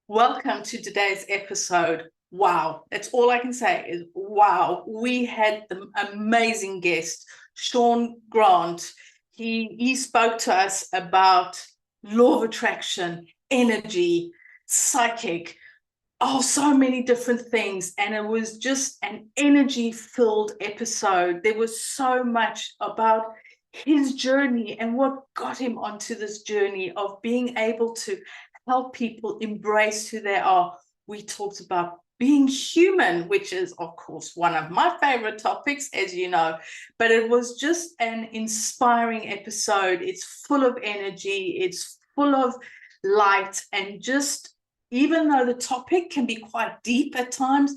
Welcome to today's episode. Wow, that's all I can say is wow. We had the amazing guest, Shaun Grant. He spoke to us about law of attraction, energy, psychic, so many different things. And it was just an energy-filled episode. There was so much about his journey and what got him onto this journey of being able to help people embrace who they are. We talked about being human, which is, of course, one of my favorite topics, as you know, but it was just an inspiring episode. It's full of energy, it's full of light, and just even though the topic can be quite deep at times,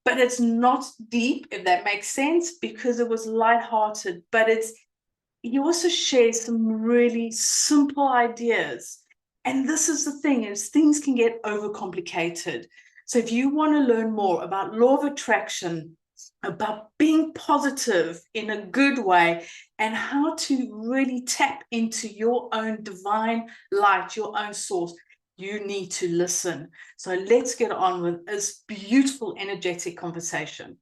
but it's not deep, if that makes sense, because it was lighthearted. But he also shares some really simple ideas. And this is the thing, is things can get overcomplicated. So if you want to learn more about law of attraction, about being positive in a good way, and how to really tap into your own divine light, your own source, you need to listen. So let's get on with this beautiful, energetic conversation.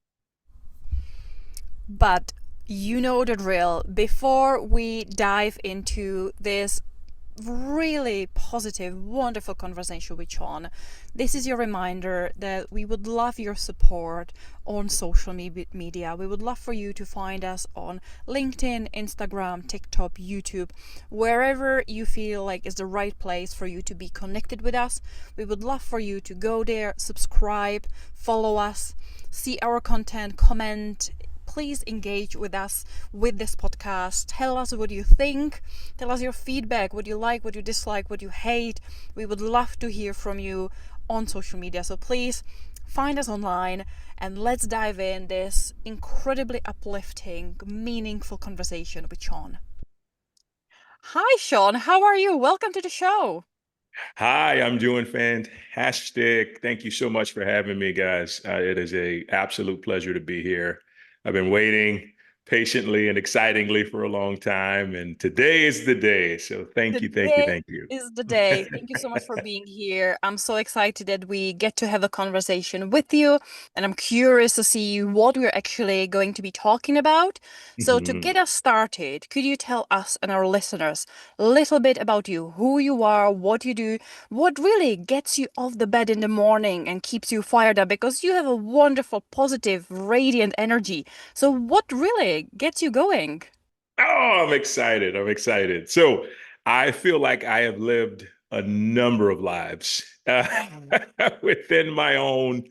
But you know the drill. Before we dive into this really positive, wonderful conversation with Shaun, this is your reminder that we would love your support on social media. We would love for you to find us on LinkedIn, Instagram, TikTok, YouTube, wherever you feel like is the right place for you to be connected with us. We would love for you to go there, subscribe, follow us, see our content, comment. Please engage with us with this podcast. Tell us what you think. Tell us your feedback, what you like, what you dislike, what you hate. We would love to hear from you on social media. So please find us online and let's dive in this incredibly uplifting, meaningful conversation with Shaun. Hi, Shaun. How are you? Welcome to the show. Hi, I'm doing fantastic. Thank you so much for having me, guys. It is a absolute pleasure to be here. I've been waiting patiently and excitingly for a long time, and today is the day. So thank you, thank you, Today thank you. is the day. Thank you so much for being here. I'm so excited that we get to have a conversation with you, and I'm curious to see what we're actually going to be talking about. So, to Mhm. get us started, could you tell us and our listeners a little bit about you, who you are, what you do, what really gets you off the bed in the morning and keeps you fired up? Because you have a wonderful, positive, radiant energy. So, what really gets you going? Oh, I'm excited. I'm excited. So I feel like I have lived a number of lives within my own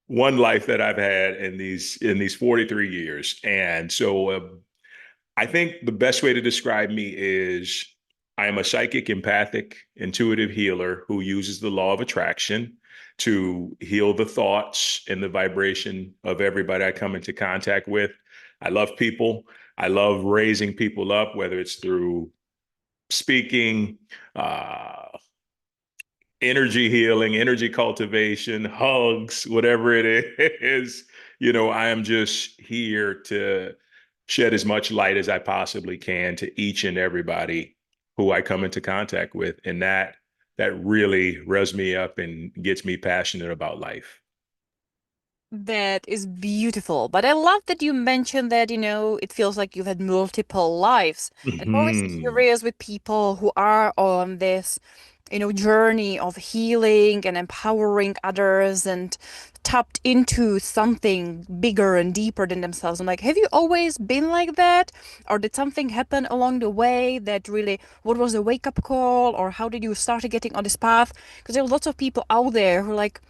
one life that I've had in these 43 years. And so I think the best way to describe me is I am a psychic, empathic, intuitive healer who uses the law of attraction to heal the thoughts and the vibration of everybody I come into contact with. I love people. I love raising people up, whether it's through speaking, uh, energy healing, energy cultivation, hugs, whatever it is. I am just here to shed as much light as I possibly can to each and everybody who I come into contact with. And that really revs me up and gets me passionate about life. That is beautiful. But I love that you mentioned that, it feels like you've had multiple lives. And I'm always Mhm. curious with people who are on this, journey of healing and empowering others and tapped into something bigger and deeper than themselves. I'm like, have you always been like that? Or did something happen along the way that really, what was a wake-up call? Or how did you start getting on this path? Because there are lots of people out there who like,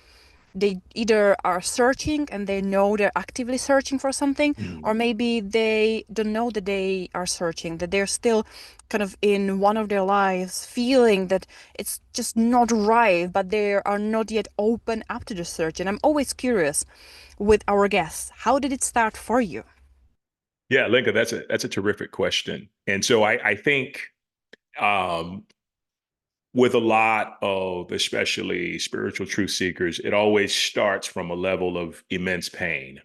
they either are searching and they know they're actively searching for something, or Mhm. maybe they don't know that they are searching, that they're still kind of in one of their lives feeling that it's just not right, but they are not yet open up to the search. And I'm always curious with our guests, how did it start for you? Yeah, Linka, that's a terrific question. And so I think um, with a lot of especially spiritual truth seekers, it always starts from a level of immense pain.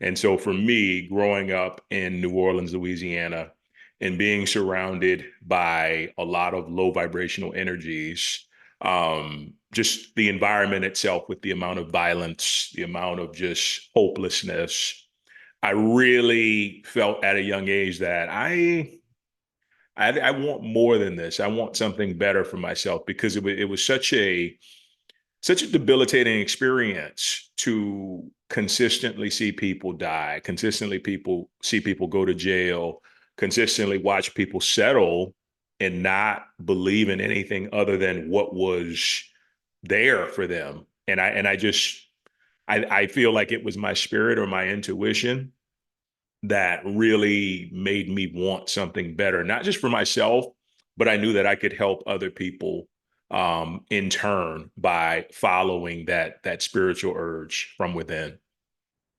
And so for me, growing up in New Orleans, Louisiana, and being surrounded by a lot of low vibrational energies, just the environment itself with the amount of violence, the amount of just hopelessness. I really felt at a young age that I want more than this. I want something better for myself because it was such a debilitating experience to consistently see people die, consistently people see people go to jail, consistently watch people settle and not believe in anything other than what was there for them. And I feel like it was my spirit or my intuition that really made me want something better, not just for myself, but I knew that I could help other people in turn by following that spiritual urge from within.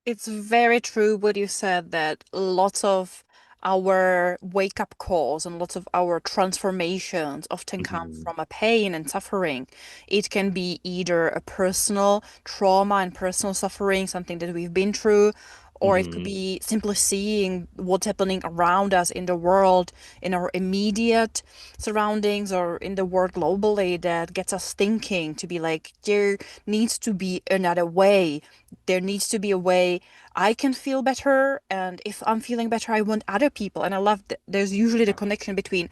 It's very true what you said that lots of our wake up calls and lots of our transformations often come Mhm. from a pain and suffering. It can be either a personal trauma and personal suffering, something that we've been through, or it could Mhm. be simply seeing what's happening around us in the world, in our immediate surroundings, or in the world globally that gets us thinking to be like, there needs to be another way. There needs to be a way I can feel better. And if I'm feeling better, I want other people. And I love that there's usually the connection between,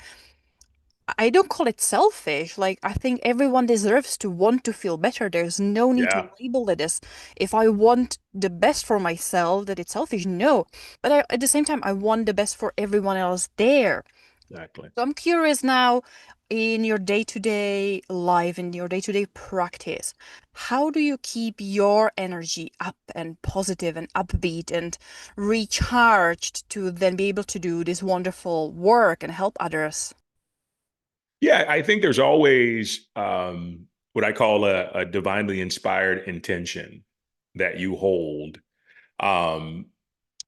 I don't call it selfish. Like, I think everyone deserves to want to feel better. There's no need Yeah, to label it as if I want the best for myself, that it's selfish. No. But at the same time, I want the best for everyone else there. exactly. So I'm curious now, in your day-to-day life, in your day-to-day practice, how do you keep your energy up and positive and upbeat and recharged to then be able to do this wonderful work and help others? Yeah, I think there's always what I call a divinely inspired intention that you hold. Um,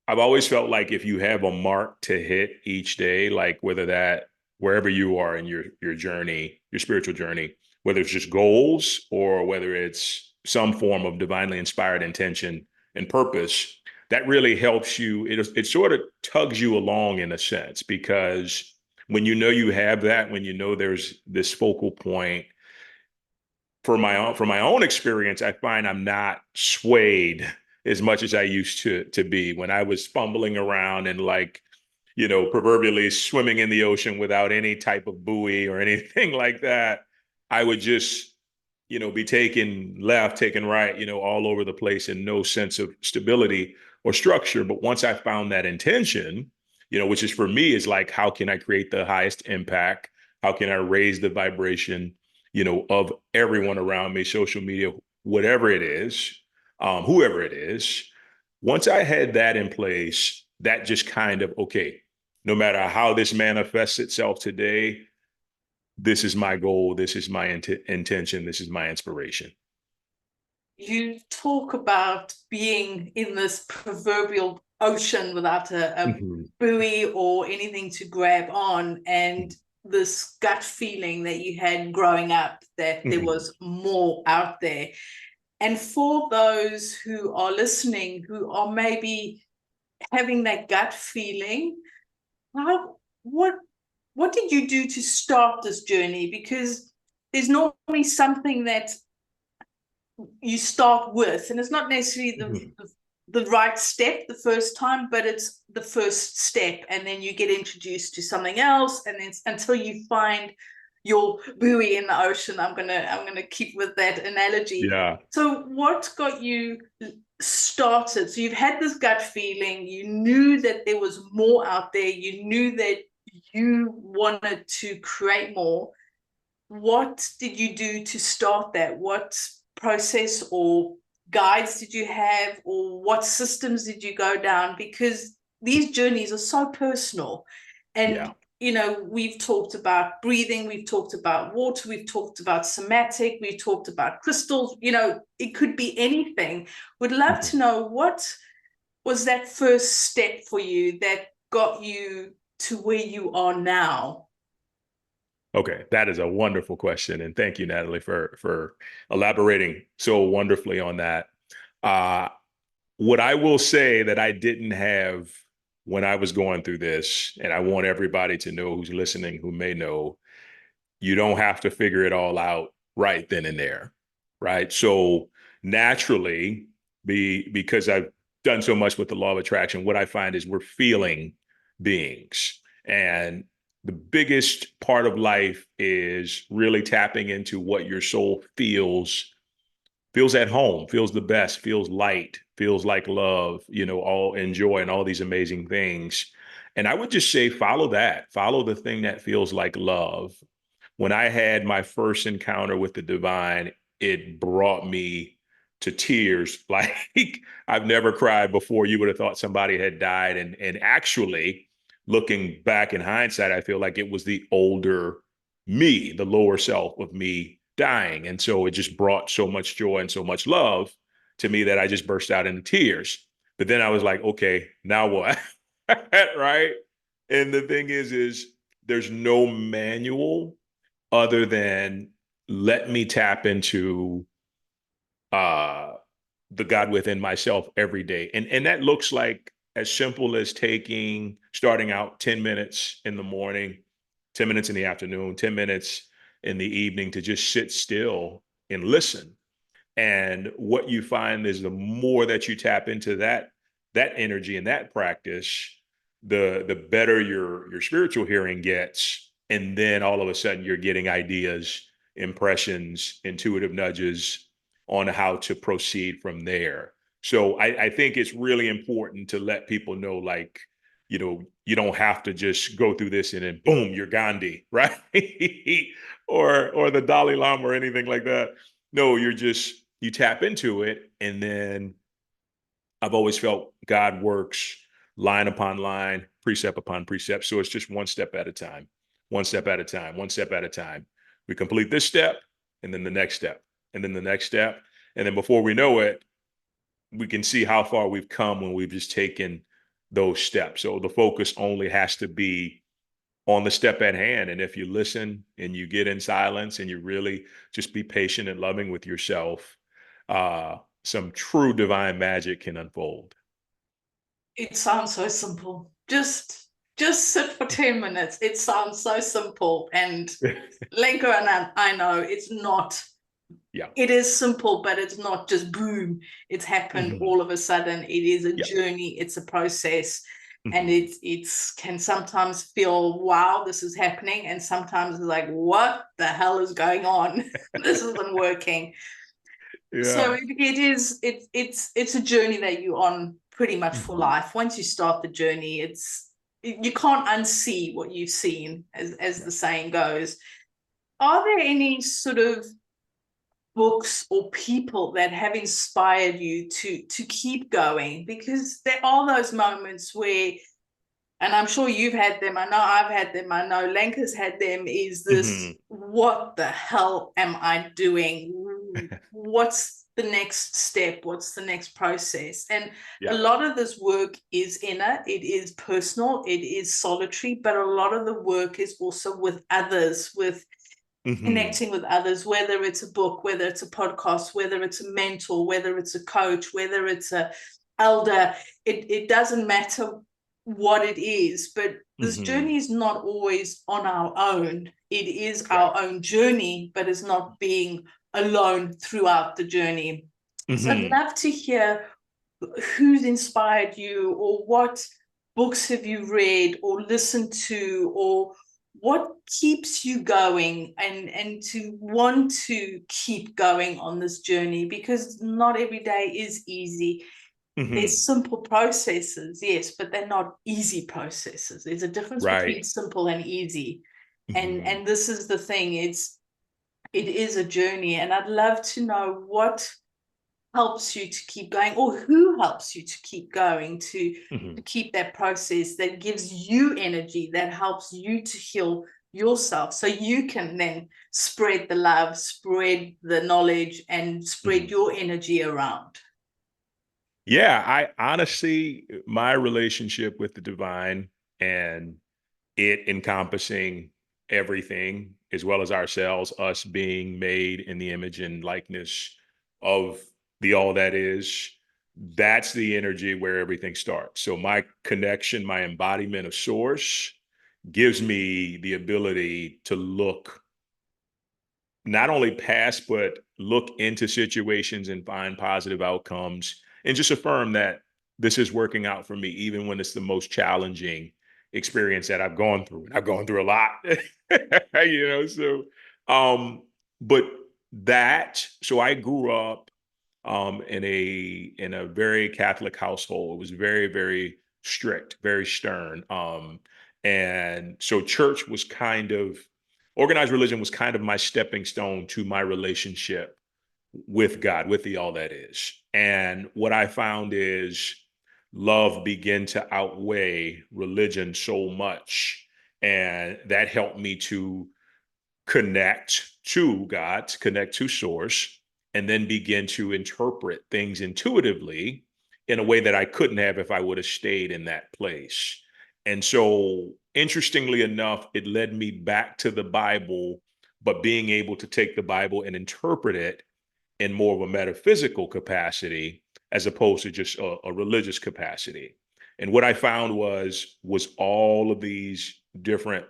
I've always felt like if you have a mark to hit each day, like whether that wherever you are in your journey, your spiritual journey, whether it's just goals or whether it's some form of divinely inspired intention and purpose, that really helps you. It sort of tugs you along in a sense because when you know you have that, when you know there's this focal point, from my own experience, I find I'm not swayed as much as I used to be when I was fumbling around and like, proverbially swimming in the ocean without any type of buoy or anything like that. I would just, be taken left, taken right, all over the place and no sense of stability or structure. But once I found that intention, which is for me is like, how can I create the highest impact? How can I raise the vibration, of everyone around me, social media, whatever it is, whoever it is. Once I had that in place, that just kind of, okay, no matter how this manifests itself today, this is my goal. This is my intention. This is my inspiration. You talk about being in this proverbial ocean without a Mhm. buoy or anything to grab on, and this gut feeling that you had growing up that there Mhm. was more out there. And for those who are listening, who are maybe having that gut feeling, how what did you do to start this journey? Because there's normally something that you start with, and it's not necessarily Mhm. the right step the first time, but it's the first step, and then you get introduced to something else, and then until you find your buoy in the ocean. I'm gonna keep with that analogy. Yeah. So what got you started? So you've had this gut feeling, you knew that there was more out there, you knew that you wanted to create more. What did you do to start that? What process or guides did you have, or what systems did you go down? Because these journeys are so personal. Yeah. And we've talked about breathing, we've talked about water, we've talked about somatic, we've talked about crystals. It could be anything. Would love to Mhm. know, what was that first step for you that got you to where you are now? Okay, that is a wonderful question, and thank you, Natalie, for elaborating so wonderfully on that. Uh, what I will say that I didn't have when I was going through this, and I want everybody to know who's listening, who may know, you don't have to figure it all out right then and there, right? So naturally, because I've done so much with the law of attraction, what I find is we're feeling beings. And the biggest part of life is really tapping into what your soul feels at home, feels the best, feels light, feels like love, all enjoy and all these amazing things. And I would just say, follow that, follow the thing that feels like love. When I had my first encounter with the divine, it brought me to tears. Like I've never cried before. You would have thought somebody had died. And actually, looking back in hindsight, I feel like it was the older me, the lower self of me dying. And so it just brought so much joy and so much love to me that I just burst out into tears. But then I was like, okay, now what? Right. And the thing is there's no manual other than let me tap into uh the God within myself every day. And that looks like as simple as starting out 10 minutes in the morning, 10 minutes in the afternoon, 10 minutes in the evening to just sit still and listen. And what you find is the more that you tap into that energy and that practice, the better your spiritual hearing gets. And then all of a sudden you're getting ideas, impressions, intuitive nudges on how to proceed from there. So I think it's really important to let people know, like, you don't have to just go through this and then boom, you're Gandhi, right? or the Dalai Lama or anything like that. No, you tap into it, and then I've always felt God works line upon line, precept upon precept. So it's just one step at a time, one step at a time, one step at a time. We complete this step, and then the next step, and then the next step. And then before we know it, we can see how far we've come when we've just taken those steps. So the focus only has to be on the step at hand. And if you listen and you get in silence and you really just be patient and loving with yourself, some true divine magic can unfold. It sounds so simple. Just sit for 10 minutes. It sounds so simple. And Lenka and I know it's not. Yeah. It is simple, but it's not just boom. It's happened all of a sudden. It is a journey. It's a process. And it's can sometimes feel, wow, this is happening. And sometimes it's like, what the hell is going on? This isn't working. So it's a journey that you're on pretty much for life. Once you start the journey, you can't unsee what you've seen, as the saying goes. Are there any sort of books or people that have inspired you to keep going? Because there are those moments where, and I'm sure you've had them, I know I've had them, I know Lenka's had them, is this, what the hell am I doing? What's the next step? What's the next process? And a lot of this work is inner, it is personal, it is solitary, but a lot of the work is also with others, with connecting with others, whether it's a book, whether it's a podcast, whether it's a mentor, whether it's a coach, whether it's a elder, it doesn't matter what it is, but this journey is not always on our own. It is our own journey, but it's not being alone throughout the journey. So I'd love to hear who's inspired you, or what books have you read or listened to, or what keeps you going and to want to keep going on this journey, because not every day is easy. There's simple processes, yes, but they're not easy processes. There's a difference between simple and easy. And this is the thing, it is a journey. And I'd love to know what helps you to keep going, or who helps you to keep going, to keep that process that gives you energy, that helps you to heal yourself, so you can then spread the love, spread the knowledge, and spread your energy around. Yeah, I honestly, my relationship with the divine and it encompassing everything as well as ourselves, us being made in the image and likeness of the all that is, that's the energy where everything starts. So my connection, my embodiment of source gives me the ability to look not only pass, but look into situations and find positive outcomes and just affirm that this is working out for me, even when it's the most challenging experience that I've gone through. And I've gone through a lot, so, but so I grew up in a very Catholic household. It was very, very strict, very stern. And so church was organized religion was kind of my stepping stone to my relationship with God, with the all that is. And what I found is love began to outweigh religion so much. And that helped me to connect to God, to connect to source, and then begin to interpret things intuitively in a way that I couldn't have if I would have stayed in that place. And so, interestingly enough, it led me back to the Bible, but being able to take the Bible and interpret it in more of a metaphysical capacity as opposed to just a religious capacity. And what I found was all of these different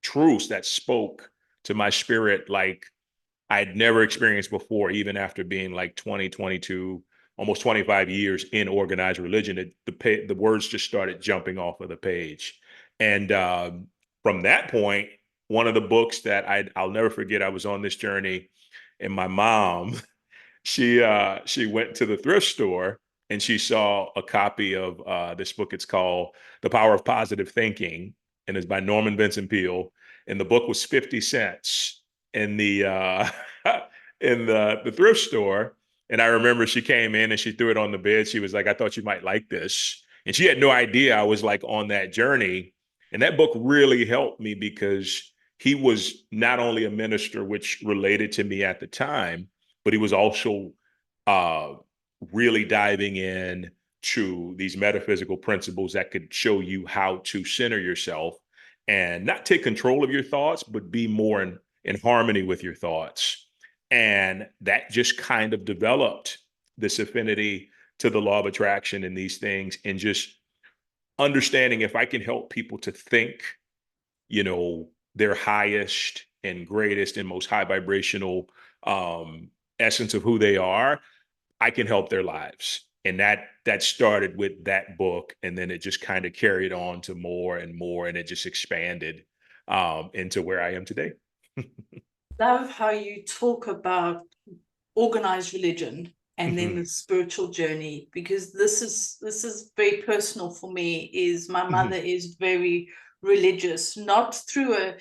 truths that spoke to my spirit like I'd never experienced before, even after being like 20, 22, almost 25 years in organized religion. The words just started jumping off of the page. And from that point, one of the books that I'll never forget, I was on this journey, and my mom, she went to the thrift store and she saw a copy of this book. It's called The Power of Positive Thinking, and it's by Norman Vincent Peale. And the book was 50 cents in the in the thrift store. And I remember she came in and she threw it on the bed. She was like, "I thought you might like this." And she had no idea I was like on that journey. And that book really helped me because he was not only a minister, which related to me at the time, but he was also uh, really diving in to these metaphysical principles that could show you how to center yourself and not take control of your thoughts, but be more in harmony with your thoughts. And that just kind of developed this affinity to the law of attraction and these things, and just understanding if I can help people to think, their highest and greatest and most high vibrational essence of who they are, I can help their lives. And that started with that book, and then it just kind of carried on to more and more, and it just expanded into where I am today. Love how you talk about organized religion and then the spiritual journey, because this is very personal for me. Is my mother is very religious, not through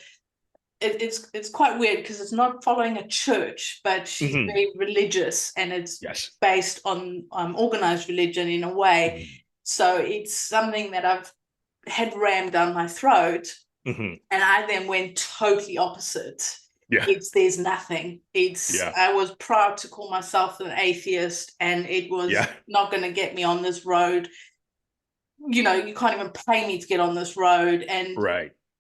it's quite weird because it's not following a church, but she's very religious, and it's based on organized religion in a way. So it's something that I've had rammed down my throat, and I then went totally opposite. There's nothing. I was proud to call myself an atheist, and it was not going to get me on this road. You can't even pay me to get on this road. And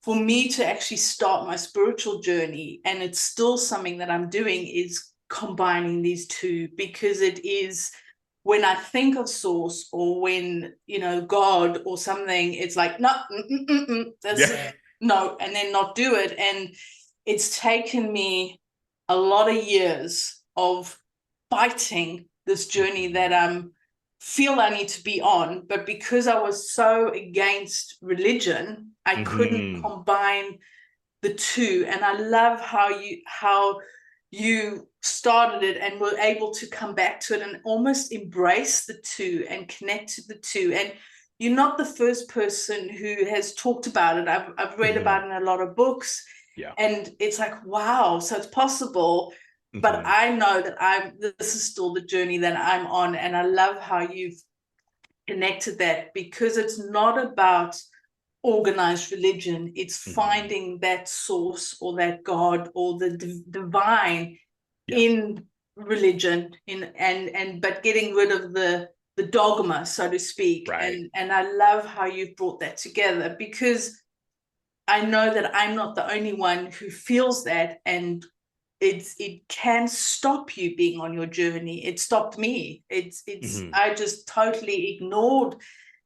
for me to actually start my spiritual journey, and it's still something that I'm doing, is combining these two, because it is, when I think of source or when, God or something, it's like, no, no, and then not do it. And it's taken me a lot of years of fighting this journey that feel I need to be on, but because I was so against religion, I couldn't combine the two. And I love how you started it and were able to come back to it and almost embrace the two and connect to the two. And you're not the first person who has talked about it. I've read about it in a lot of books, and it's like, wow, so it's possible. But I know that this is still the journey that I'm on. And I love how you've connected that, because it's not about organized religion. It's finding that source or that God or the divine in religion, but getting rid of the dogma, so to speak. And I love how you've brought that together, because I know that I'm not the only one who feels that, and it can stop you being on your journey. It stopped me. I just totally ignored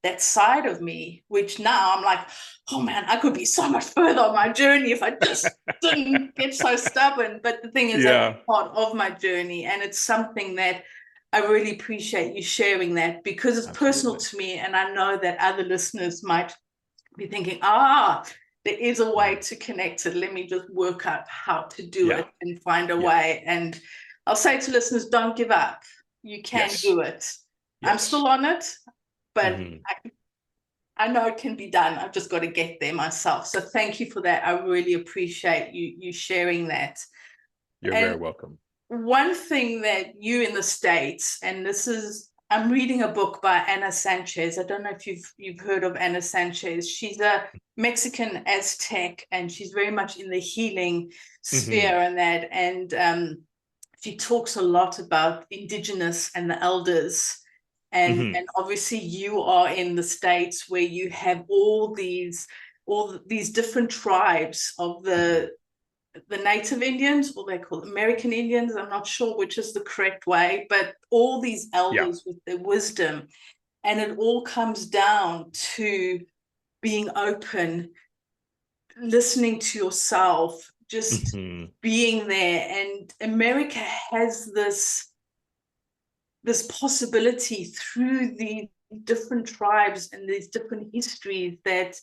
that side of me, which now I'm like, oh man, I could be so much further on my journey if I just didn't get so stubborn. But the thing is, that's part of my journey, and it's something that I really appreciate you sharing that, because it's personal to me, and I know that other listeners might be thinking, there is a way to connect it. Let me just work out how to do it and find a way. And I'll say to listeners, don't give up. You can do it. I'm still on it, but I know it can be done. I've just got to get there myself. So thank you for that. I really appreciate you sharing that. You're very welcome. One thing that you in the States, and this is, I'm reading a book by Ana Sanchez. I don't know if you've heard of Ana Sanchez. She's a Mexican Aztec, and she's very much in the healing sphere and that. And she talks a lot about indigenous and the elders. And obviously you are in the States, where you have all these different tribes of the Native Indians, or they call American Indians. I'm not sure which is the correct way, but all these elders with their wisdom. And it all comes down to being open, listening to yourself, just being there. And America has this possibility through the different tribes and these different histories that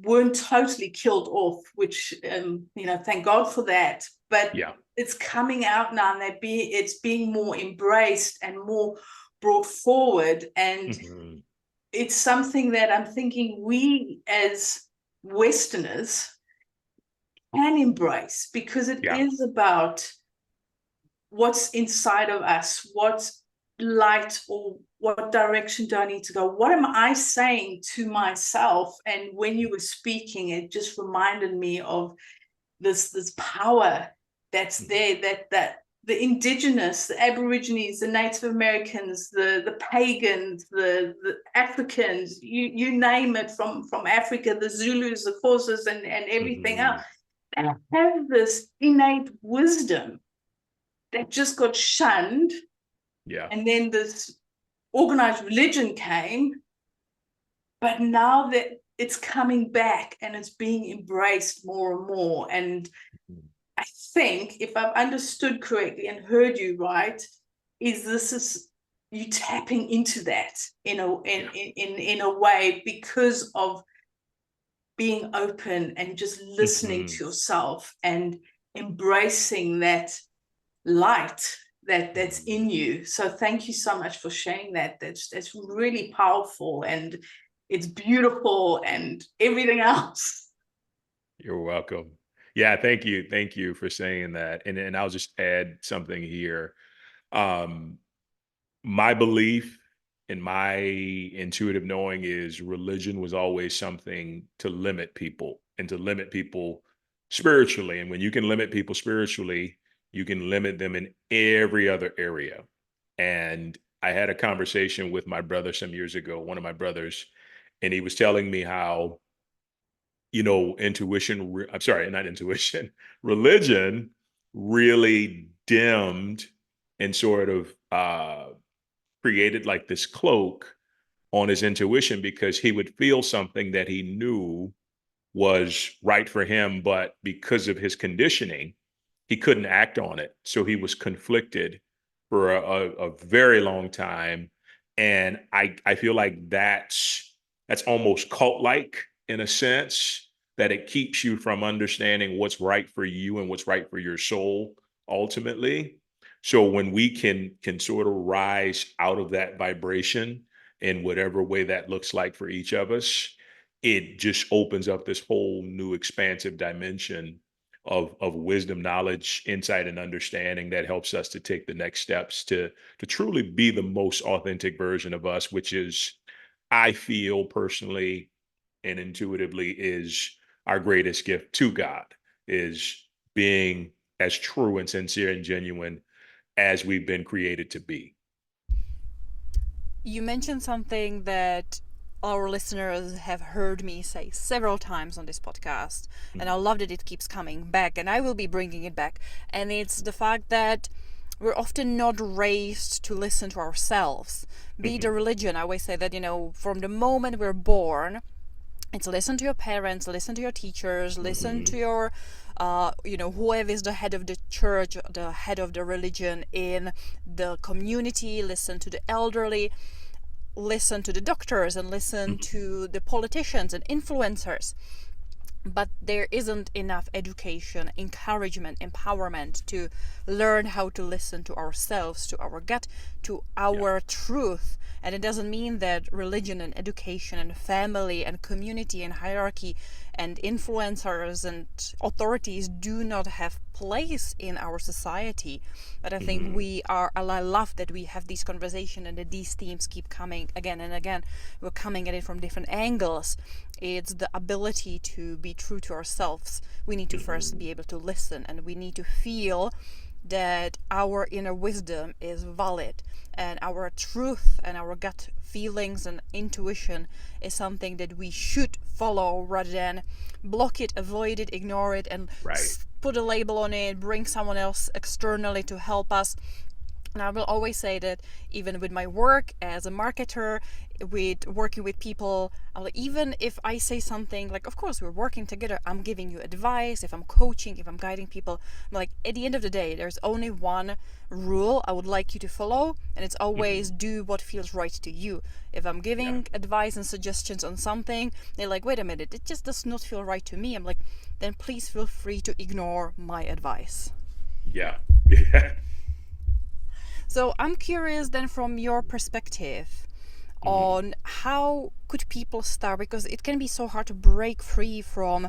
weren't totally killed off, which thank God for that. But it's coming out now, and it's being more embraced and more brought forward. And it's something that I'm thinking we as Westerners can embrace, because it is about what's inside of us, what's light, or what direction do I need to go? What am I saying to myself? And when you were speaking, it just reminded me of this power that's there, that the indigenous, the Aborigines, the Native Americans, the pagans, the Africans, you name it, from Africa, the Zulus, the Xhosas, and everything else, they have this innate wisdom that just got shunned. And then this organized religion came, but now that it's coming back and it's being embraced more and more. And I think, if I've understood correctly and heard you right, this is you tapping into that in a way, because of being open and just listening to yourself and embracing that light that's in you. So thank you so much for sharing that. That's really powerful, and it's beautiful, and everything else. You're welcome. Yeah, thank you for saying that. And I'll just add something here. My belief and my intuitive knowing is religion was always something to limit people, and to limit people spiritually. And when you can limit people spiritually, you can limit them in every other area. And I had a conversation with my brother some years ago, one of my brothers, and he was telling me how, religion really dimmed and sort of created like this cloak on his intuition, because he would feel something that he knew was right for him, but because of his conditioning, he couldn't act on it. So he was conflicted for a very long time. And I feel like that's almost cult-like, in a sense, that it keeps you from understanding what's right for you and what's right for your soul ultimately. So when we can sort of rise out of that vibration in whatever way that looks like for each of us, it just opens up this whole new expansive dimension of wisdom, knowledge, insight, and understanding that helps us to take the next steps to truly be the most authentic version of us, which is, I feel personally and intuitively, is our greatest gift to God, is being as true and sincere and genuine as we've been created to be. You mentioned something that our listeners have heard me say several times on this podcast, and I love that it keeps coming back, and I will be bringing it back. And it's the fact that we're often not raised to listen to ourselves. Be the Mhm. religion, I always say that, from the moment we're born, it's listen to your parents, listen to your teachers, listen to Mhm. your, whoever is the head of the church, the head of the religion in the community, listen to the elderly, listen to the doctors, and listen Mhm. to the politicians and influencers. But there isn't enough education, encouragement, empowerment to learn how to listen to ourselves, to our gut, to Yeah. our truth. And it doesn't mean that religion and education and family and community and hierarchy and influencers and authorities do not have place in our society. But I think Mhm. I love that we have these conversations and that these themes keep coming again and again. We're coming at it from different angles. It's the ability to be true to ourselves. We need to first Mhm. be able to listen, and we need to feel that our inner wisdom is valid, and our truth and our gut feelings and intuition is something that we should follow rather than block it, avoid it, ignore it, and Right. put a label on it, bring someone else externally to help us. And I will always say that even with my work as a marketer, with working with people, even if I say something like, of course, we're working together, I'm giving you advice, if I'm coaching, if I'm guiding people, I'm like, at the end of the day, there's only one rule I would like you to follow, and it's always Mhm. do what feels right to you. If I'm Yeah. giving advice and suggestions on something, they're like, wait a minute, it just does not feel right to me. I'm like, then please feel free to ignore my advice. Yeah. Yeah. So I'm curious then from your perspective Mhm. on how could people start, because it can be so hard to break free from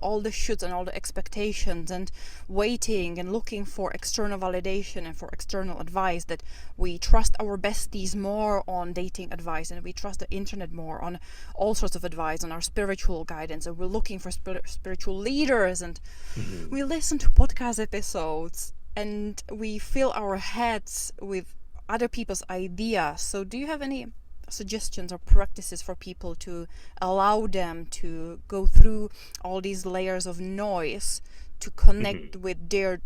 all the shoulds and all the expectations and waiting and looking for external validation and for external advice, that we trust our besties more on dating advice and we trust the internet more on all sorts of advice on our spiritual guidance, and we're looking for spiritual leaders, and Mhm. we listen to podcast episodes and we fill our heads with other people's ideas. So do you have any suggestions or practices for people to allow them to go through all these layers of noise to Mhm. connect with their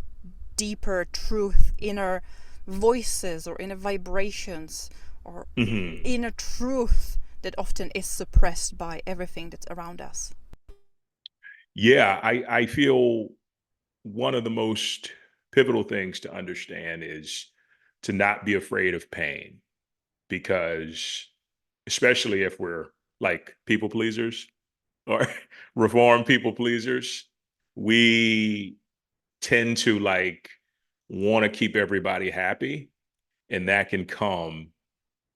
deeper truth, inner voices or inner vibrations or Mhm. inner truth that often is suppressed by everything that's around us? Yeah, I feel one of the most pivotal things to understand is to not be afraid of pain, because especially if we're like people pleasers or reform people pleasers, we tend to like want to keep everybody happy, and that can come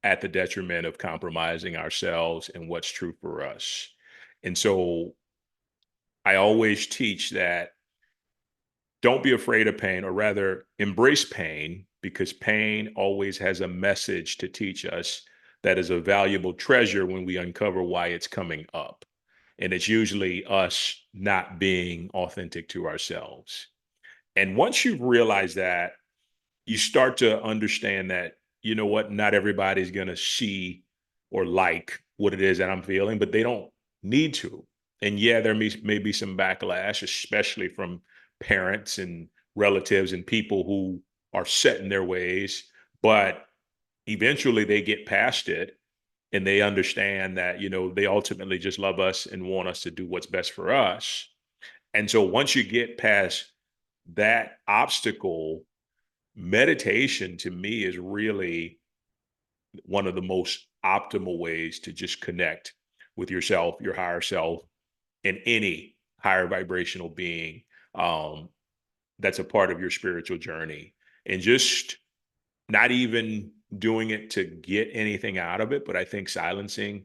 at the detriment of compromising ourselves and what's true for us. And so I always teach that don't be afraid of pain, or rather embrace pain, because pain always has a message to teach us that is a valuable treasure when we uncover why it's coming up. And it's usually us not being authentic to ourselves. And once you realize that, you start to understand that, you know what, not everybody's going to see or like what it is that I'm feeling, but they don't need to. And yeah, there may be some backlash, especially from parents and relatives and people who are set in their ways, but eventually they get past it and they understand that, they ultimately just love us and want us to do what's best for us. And so once you get past that obstacle, meditation to me is really one of the most optimal ways to just connect with yourself, your higher self, and any higher vibrational being, um, that's a part of your spiritual journey. And just not even doing it to get anything out of it, but I think silencing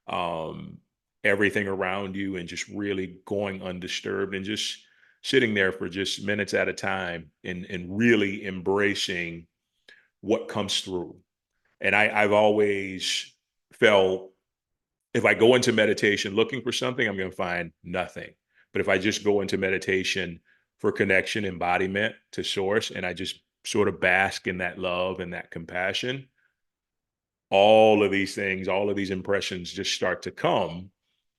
um, everything around you and just really going undisturbed and just sitting there for just minutes at a time, and really embracing what comes through. And I've always felt if I go into meditation looking for something, I'm going to find nothing. But if I just go into meditation for connection, embodiment to source, and I just sort of bask in that love and that compassion, all of these things, all of these impressions just start to come.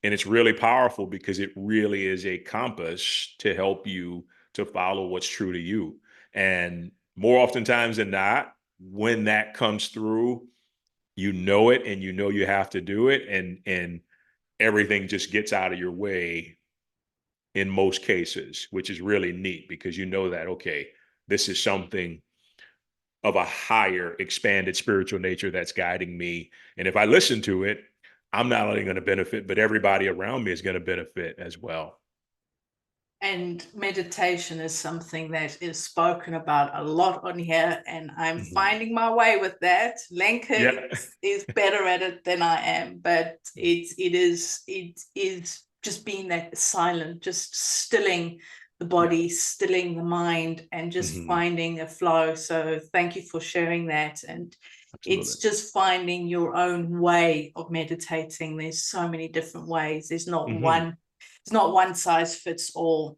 And it's really powerful because it really is a compass to help you to follow what's true to you. And more oftentimes than not, when that comes through, you know it and you know you have to do it, and everything just gets out of your way in most cases, which is really neat because you know that, okay, this is something of a higher expanded spiritual nature that's guiding me. And if I listen to it, I'm not only going to benefit, but everybody around me is going to benefit as well. And meditation is something that is spoken about a lot on here, and I'm finding my way with that. Lenka Yeah. is better at it than I am, but it is just being that silent, just stilling the body, stilling the mind, and just finding a flow. So thank you for sharing that. And Absolutely. it's just finding your own way of meditating. There's so many different ways. There's not one, it's not one size fits all.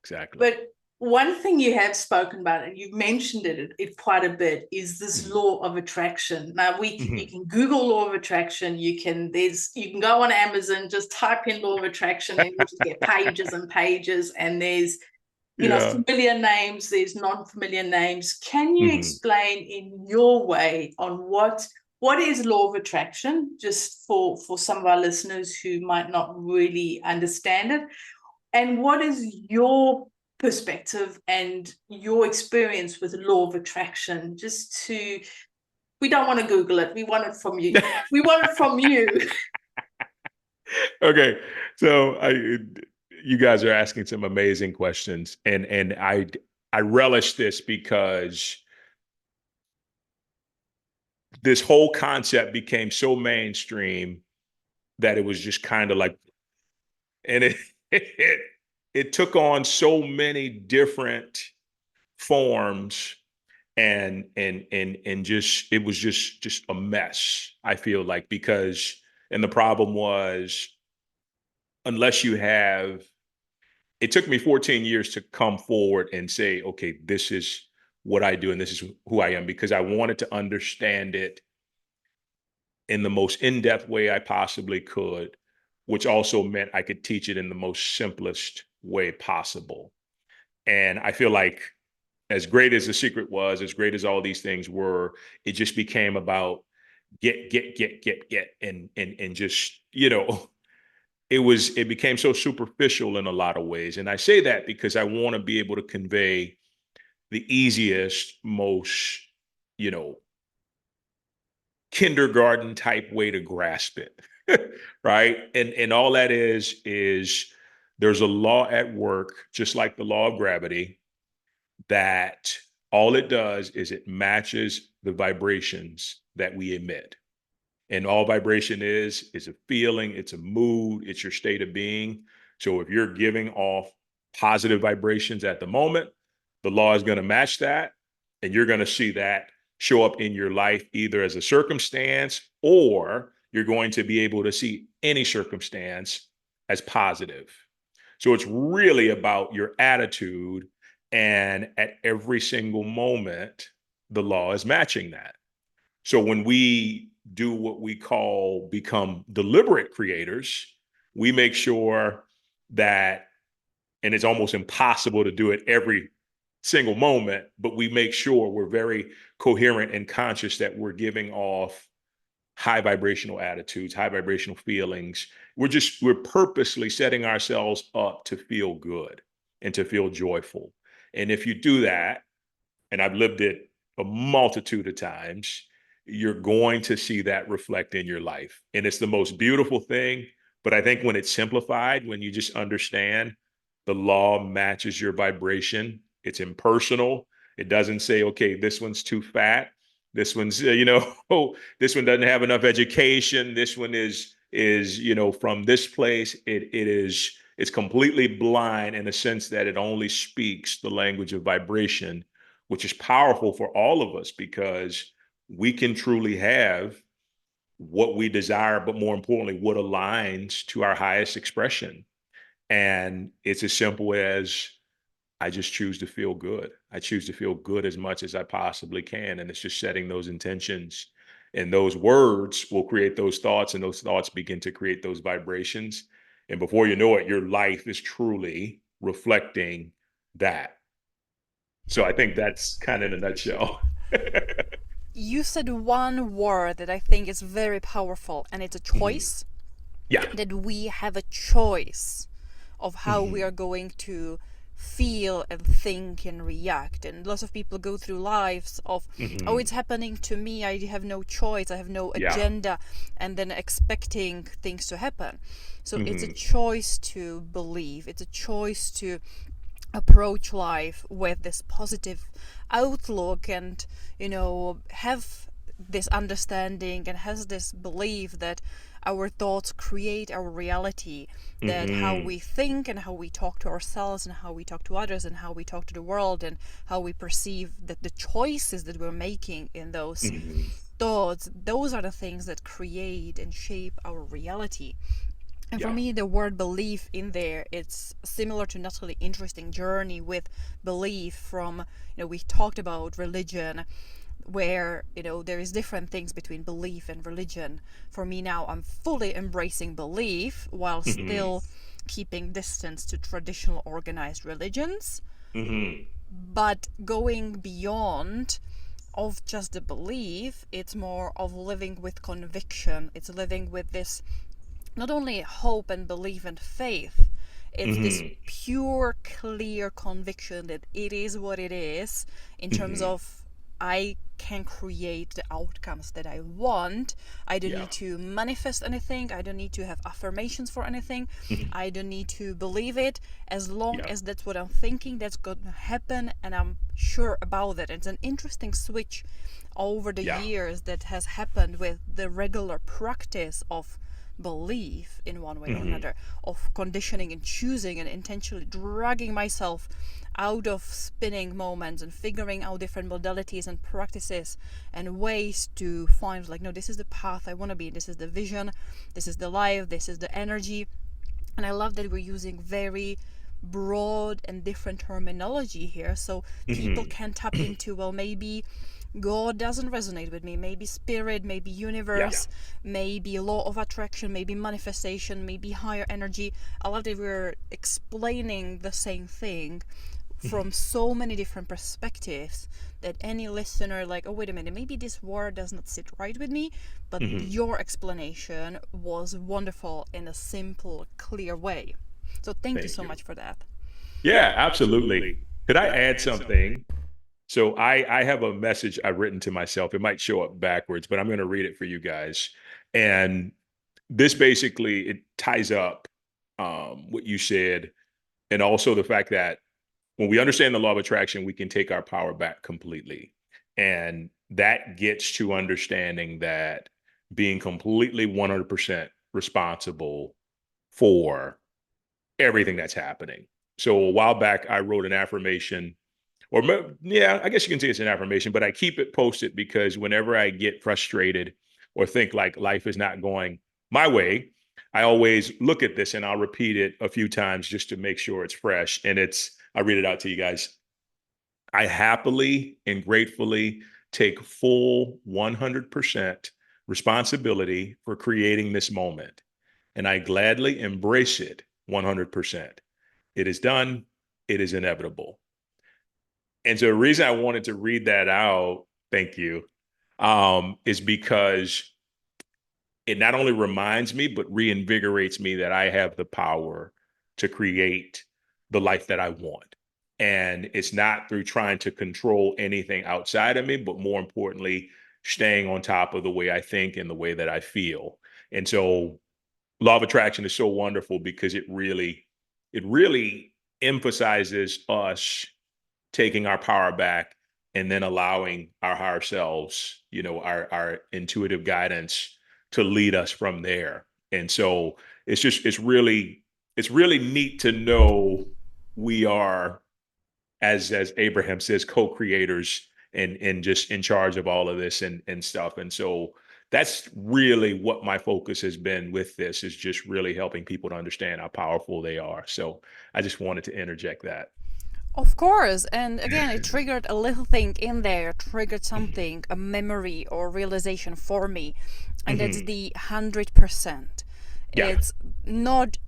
Exactly. But one thing you have spoken about, and you've mentioned it quite a bit, is this law of attraction. Now you can Google law of attraction. You can go on Amazon, just type in law of attraction, and you just get pages and pages. And there's familiar names, there's non-familiar names. Can you explain in your way on what is law of attraction, just for some of our listeners who might not really understand it? And what is your perspective and your experience with the law of attraction? We don't want to Google it. We want it from you. We want it from you. Okay. So you guys are asking some amazing questions, and I relish this because this whole concept became so mainstream that it was just kind of like, and it took on so many different forms, and just it was just a mess, I feel like, because, and the problem was, unless you have, it took me 14 years to come forward and say, okay, this is what I do and this is who I am, because I wanted to understand it in the most in-depth way I possibly could, which also meant I could teach it in the most simplest way possible. And I feel like, as great as The Secret was, as great as all these things were, it just became about get, and just, it became so superficial in a lot of ways. And I say that because I want to be able to convey the easiest, most, kindergarten type way to grasp it. Right. And all that is there's a law at work, just like the law of gravity, that all it does is it matches the vibrations that we emit. And all vibration is a feeling, it's a mood, it's your state of being. So if you're giving off positive vibrations at the moment, the law is going to match that. And you're going to see that show up in your life, either as a circumstance, or you're going to be able to see any circumstance as positive. So it's really about your attitude. And at every single moment, the law is matching that. So when we do what we call become deliberate creators, we make sure that, and it's almost impossible to do it every single moment, but we make sure we're very coherent and conscious that we're giving off high vibrational attitudes, high vibrational feelings. We're purposely setting ourselves up to feel good and to feel joyful. And if you do that, and I've lived it a multitude of times, you're going to see that reflect in your life. And it's the most beautiful thing. But I think when it's simplified, when you just understand the law matches your vibration, it's impersonal. It doesn't say, okay, this one's too fat. This one's, oh, this one doesn't have enough education. This one is, from this place. It's completely blind in the sense that it only speaks the language of vibration, which is powerful for all of us, because we can truly have what we desire, but more importantly, what aligns to our highest expression. And it's as simple as, I just choose to feel good. I choose to feel good as much as I possibly can. And it's just setting those intentions. And those words will create those thoughts, and those thoughts begin to create those vibrations. And before you know it, your life is truly reflecting that. So I think that's kind of in a nutshell. You said one word that I think is very powerful, and it's a Mhm. choice. Yeah. That we have a choice of how we Hmm. are going to feel and think and react. And lots of people go through lives of, oh, Hmm. it's happening to me, I have no choice, I have no Yeah. agenda, and then expecting things to happen. So it's a Hmm. choice to believe, it's a choice to approach life with this positive outlook, and have this understanding and has this belief that our thoughts create our reality, that how Hmm. we think and how we talk to ourselves and how we talk to others and how we talk to the world and how we perceive that the choices that we're making in those Hmm. thoughts, those are the things that create and shape our reality. And for Yeah. me, the word belief in there, it's similar to Natalie interesting journey with belief from, we talked about religion, where, there is different things between belief and religion. For me now, I'm fully embracing belief while Hmm. still keeping distance to traditional organized religions, Hmm. but going beyond of just the belief, it's more of living with conviction. It's living with this not only hope and belief and faith, it's this Hmm. pure, clear conviction that it is what it is in terms Hmm. of I can create the outcomes that I want. I don't Yeah. need to manifest anything. I don't need to have affirmations for anything. Mhm. I don't need to believe it. As long Yeah. as that's what I'm thinking, that's going to happen, and I'm sure about it. It's an interesting switch over the Yeah. years that has happened with the regular practice of belief in one way or Hmm. another, of conditioning and choosing and intentionally dragging myself out of spinning moments and figuring out different modalities and practices and ways to find, like, no, this is the path I want to be, this is the vision, this is the life, this is the energy. And I love that we're using very broad and different terminology here, so people Hmm. can tap into, well, maybe God doesn't resonate with me, maybe spirit, maybe Yeah. universe, maybe law of attraction, maybe manifestation, maybe higher energy. I love that we're explaining the same thing from Mhm. so many different perspectives, that any listener, like, oh, wait a minute, maybe this word does not sit right with me, but Mhm. your explanation was wonderful in a simple, clear way. So thank you Thank so you. much for that. Yeah, absolutely. Could I add something? So I have a message I've written to myself. It might show up backwards, but I'm going to read it for you guys. And this basically it ties up what you said, and also the fact that when we understand the law of attraction, we can take our power back completely, and that gets to understanding that being completely 100% responsible for everything that's happening. So a while back, I wrote an affirmation, or yeah, I guess you can say it's an affirmation, but I keep it posted because whenever I get frustrated or think like life is not going my way, I always look at this and I'll repeat it a few times just to make sure it's fresh. And I'll read it out to you guys. I happily and gratefully take full 100% responsibility for creating this moment, and I gladly embrace it 100%. It is done. It is inevitable. And so the reason I wanted to read that out, thank you, is because it not only reminds me, but reinvigorates me that I have the power to create the life that I want. And it's not through trying to control anything outside of me, but more importantly, staying on top of the way I think and the way that I feel. And so law of attraction is so wonderful because it really emphasizes us taking our power back and then allowing our higher selves, our intuitive guidance to lead us from there. And so it's really neat to know we are, as Abraham says, co-creators and just in charge of all of this and stuff. And so that's really what my focus has been with this, is just really helping people to understand how powerful they are. So I just wanted to interject that. Of course, and again, it triggered a little thing in there, triggered something, a memory or realization for me, and that's Mhm. the 100%. Yeah. It's not,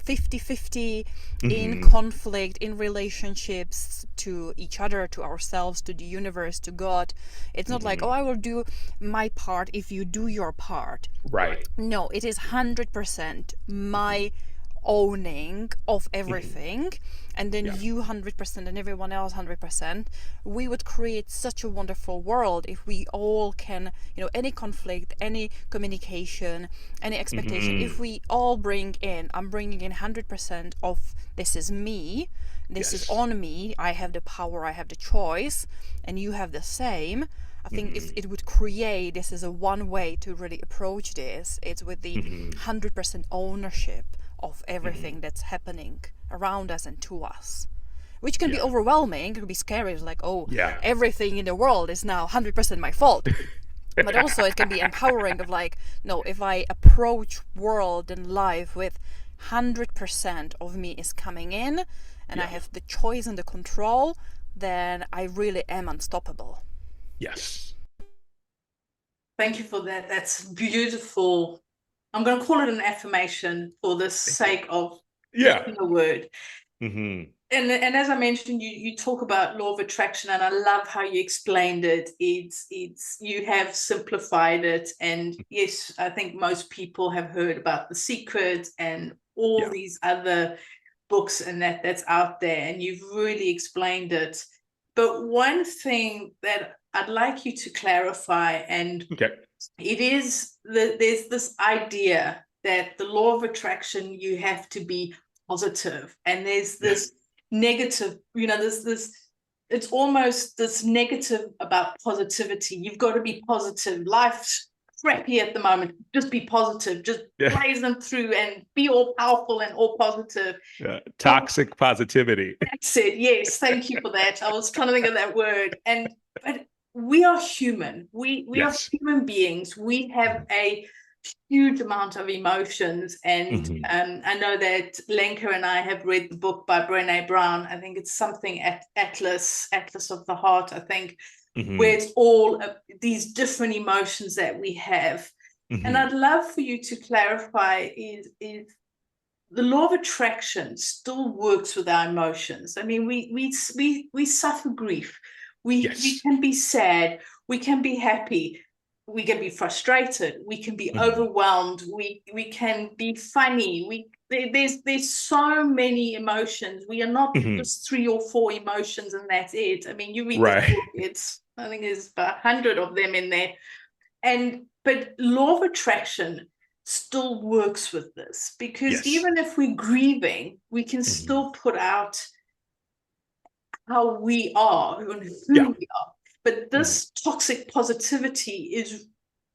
50-50 in Mhm. conflict, in relationships, to each other, to ourselves, to the universe, to God. It's not like, oh, Mhm. I will do my part if you do your part. Right. No, it is 100% my owning of Mhm. everything, and then Yeah. you 100% and everyone else 100%. We would create such a wonderful world if we all can, any conflict, any communication, any expectation, if Mhm. we all I'm bringing in 100% of this is me, this is Yes. on me, I have the power, I have the choice, and you have the same. I think if Mhm. it would create, this is a one way to really approach this. It's with the Mhm. 100% ownership of everything Mhm. that's happening around us and to us, which can be Yeah. overwhelming. It can be scary. It's like, oh, Yeah. everything in the world is now 100% my fault. But also it can be empowering of like, no, if I approach world and life with 100% of me is coming in, and I Yeah. have the choice and the control, then I really am unstoppable. Yes. Thank you for that. That's beautiful. I'm going to call it an affirmation for the Thank you. sake of Yeah. using the word. Mhm. And as I mentioned, you talk about law of attraction, and I love how you explained it. It's you have simplified it, and yes, I think most people have heard about The Secret and all Yeah. these other books and that's out there, and you've really explained it. But one thing that I'd like you to clarify, and Okay. it is that there's this idea that the law of attraction, you have to be positive, and there's this negative, there's this, it's almost this negative about positivity. You've got to be positive. Life's crappy at the moment. Just be positive. Just Yeah. blaze them through and be all powerful and all positive. Yeah. But Toxic positivity. that's it. Yes, thank you for that. I was trying to think of that word. And but we are human. We are Yes. human beings. We have a huge amount of emotions. And Mhm. I know that Lenka and I have read the book by Brené Brown. I think it's something Atlas of the Heart, I think, where Mhm. it's all these different emotions that we have. And Mhm. I'd love for you to clarify is the law of attraction still works with our emotions. I mean, we suffer grief. We Yes. can be sad. We can be happy. We can be frustrated. We can be Mhm. overwhelmed. We can be funny. There's so many emotions. We are not Mhm. just 3 or 4 emotions and that's it. I mean, you read this Right. book. It's, I think there's about 100 of them in there. But law of attraction still works with this, because Yes. even if we're grieving, we can Mhm. still put out how we are and who Yeah. we are. But Mhm. this toxic positivity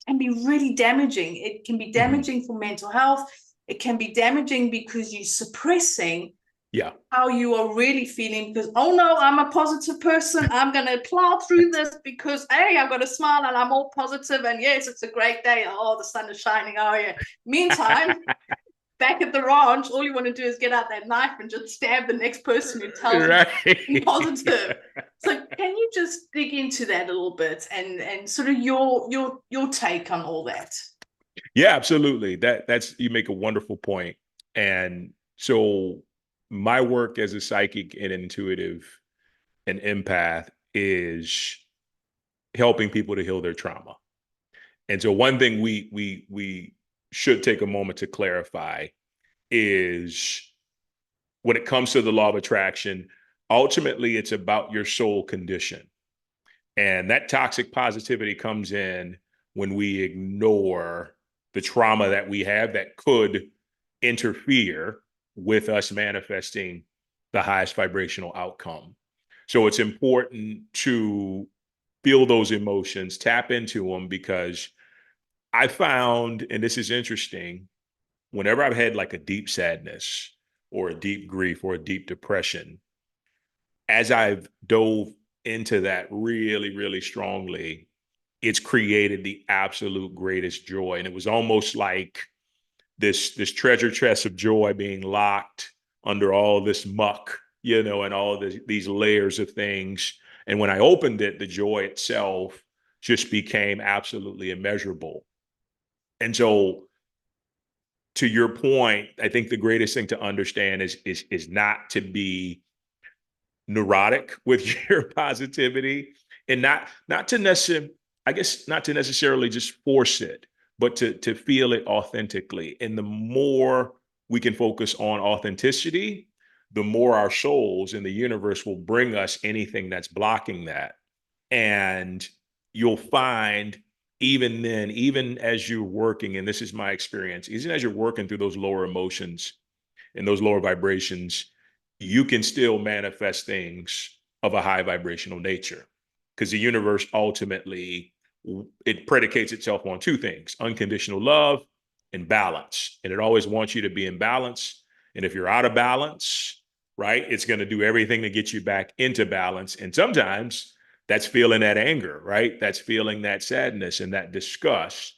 can be really damaging. It can be Mhm. damaging for mental health. It can be damaging because you're suppressing Yeah. how you are really feeling, because, oh no, I'm a positive person, I'm going to plow through this because, hey, I've got a smile and I'm all positive, and yes, it's a great day, oh, the sun is shining, oh yeah. Meantime, back at the ranch, all you want to do is get out that knife and just stab the next person who tells you be Right. positive. So can you just dig into that a little bit, and sort of your take on all that? Yeah, absolutely. That's you make a wonderful point. And so my work as a psychic and intuitive and empath is helping people to heal their trauma. And so one thing we should take a moment to clarify is when it comes to the law of attraction, ultimately it's about your soul condition. And that toxic positivity comes in when we ignore the trauma that we have that could interfere with us manifesting the highest vibrational outcome. So it's important to feel those emotions, tap into them, because I found, and this is interesting, whenever I've had like a deep sadness or a deep grief or a deep depression, as I've dove into that really, really strongly, it's created the absolute greatest joy. And it was almost like this treasure chest of joy being locked under all this muck, and all these layers of things. And when I opened it, the joy itself just became absolutely immeasurable. And so to your point, I think the greatest thing to understand is not to be neurotic with your positivity, and not to necessarily, I guess, not to necessarily just force it, but to feel it authentically. And the more we can focus on authenticity, the more our souls in the universe will bring us anything that's blocking that. And you'll find, even then, even as you're working, and this is my experience, even as you're working through those lower emotions and those lower vibrations, you can still manifest things of a high vibrational nature, because the universe ultimately, it predicates itself on two things: unconditional love and balance. And it always wants you to be in balance. And if you're out of balance, right, it's going to do everything to get you back into balance. And sometimes that's feeling that anger, right? That's feeling that sadness and that disgust.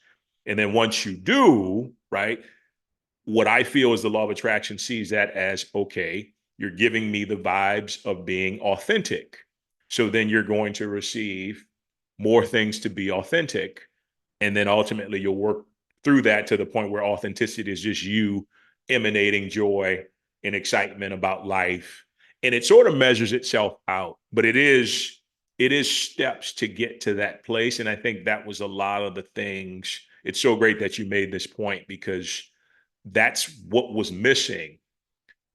And then once you do, right, what I feel is the law of attraction sees that as, okay, you're giving me the vibes of being authentic. So then you're going to receive more things to be authentic. And then ultimately you'll work through that to the point where authenticity is just you emanating joy and excitement about life. And it sort of measures itself out, but it is steps to get to that place. And I think that was a lot of the things. It's so great that you made this point, because that's what was missing.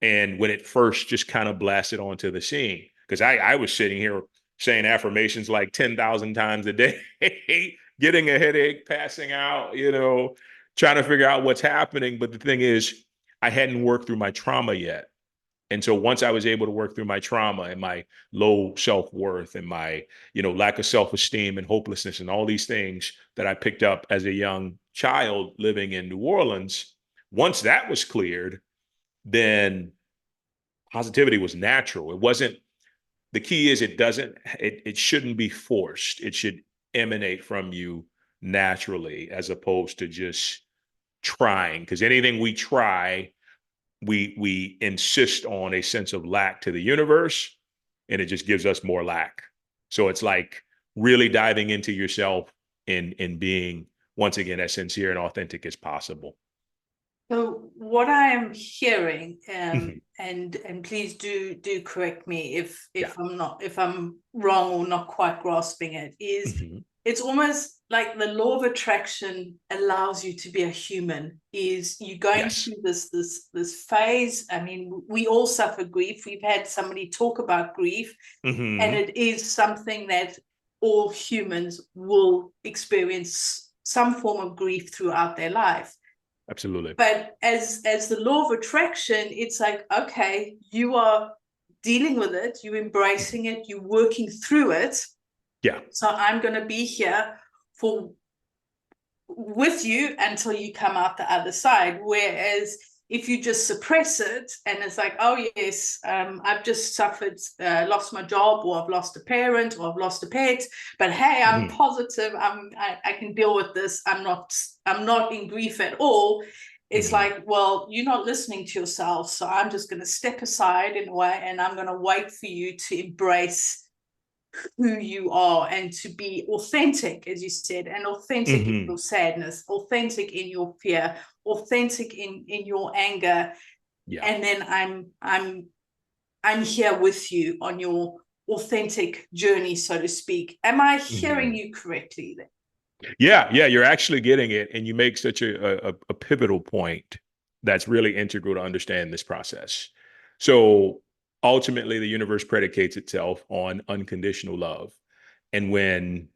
And when it first just kind of blasted onto the scene, because I was sitting here saying affirmations like 10,000 times a day, getting a headache, passing out, trying to figure out what's happening. But the thing is, I hadn't worked through my trauma yet. And so once I was able to work through my trauma and my low self-worth and my, lack of self-esteem and hopelessness and all these things that I picked up as a young child living in New Orleans, once that was cleared, then positivity was natural. It wasn't, the key is it shouldn't be forced. It should emanate from you naturally, as opposed to just trying. Because anything we try, we insist on a sense of lack to the universe, and it just gives us more lack. So it's like really diving into yourself and being, once again, as sincere and authentic as possible. So what I am hearing, Mhm. and please do correct me if Yeah. if I'm wrong or not quite grasping it, is Mhm. it's almost like the law of attraction allows you to be a human. Is you going Yes. through this phase? I mean, we all suffer grief. We've had somebody talk about grief, and Mhm. it is something that all humans will experience some form of grief throughout their life. Absolutely. But as the law of attraction, it's like, okay, you are dealing with it, you're embracing it, you're working through it. Yeah. So I'm going to be here for with you until you come out the other side. Whereas if you just suppress it and it's like, oh yes, I've just suffered, lost my job, or I've lost a parent, or I've lost a pet, but hey, I'm Mhm. positive, I can deal with this, I'm not in grief at all. It's Mhm. like, well, you're not listening to yourself, so I'm just going to step aside in a way, and I'm going to wait for you to embrace who you are and to be authentic, as you said, and authentic in Mhm. your sadness, authentic in your fear, authentic in your anger. Yeah. And then I'm here with you on your authentic journey, so to speak. Am I hearing Mhm. you correctly then? Yeah, yeah, you're actually getting it, and you make such a pivotal point that's really integral to understand this process. So ultimately, the universe predicates itself on unconditional love. And when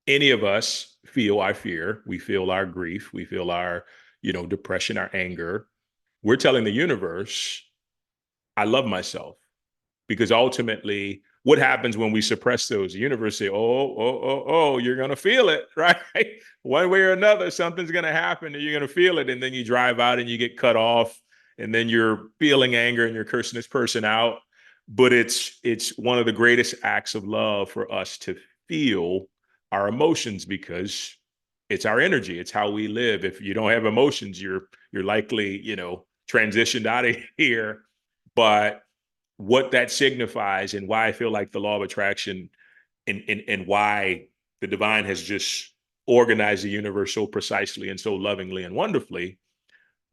any of us feel our fear, we feel our grief, we feel our, depression, our anger, we're telling the universe, I love myself. Because ultimately, what happens when we suppress those? The universe say, oh, you're going to feel it, right? One way or another, something's going to happen and you're going to feel it. And then you drive out and you get cut off, and then you're feeling anger and you're cursing this person out. But it's one of the greatest acts of love for us to feel our emotions, because it's our energy. It's how we live. If you don't have emotions, you're likely, transitioned out of here. But what that signifies, and why I feel like the law of attraction, and why the divine has just organized the universe so precisely and so lovingly and wonderfully,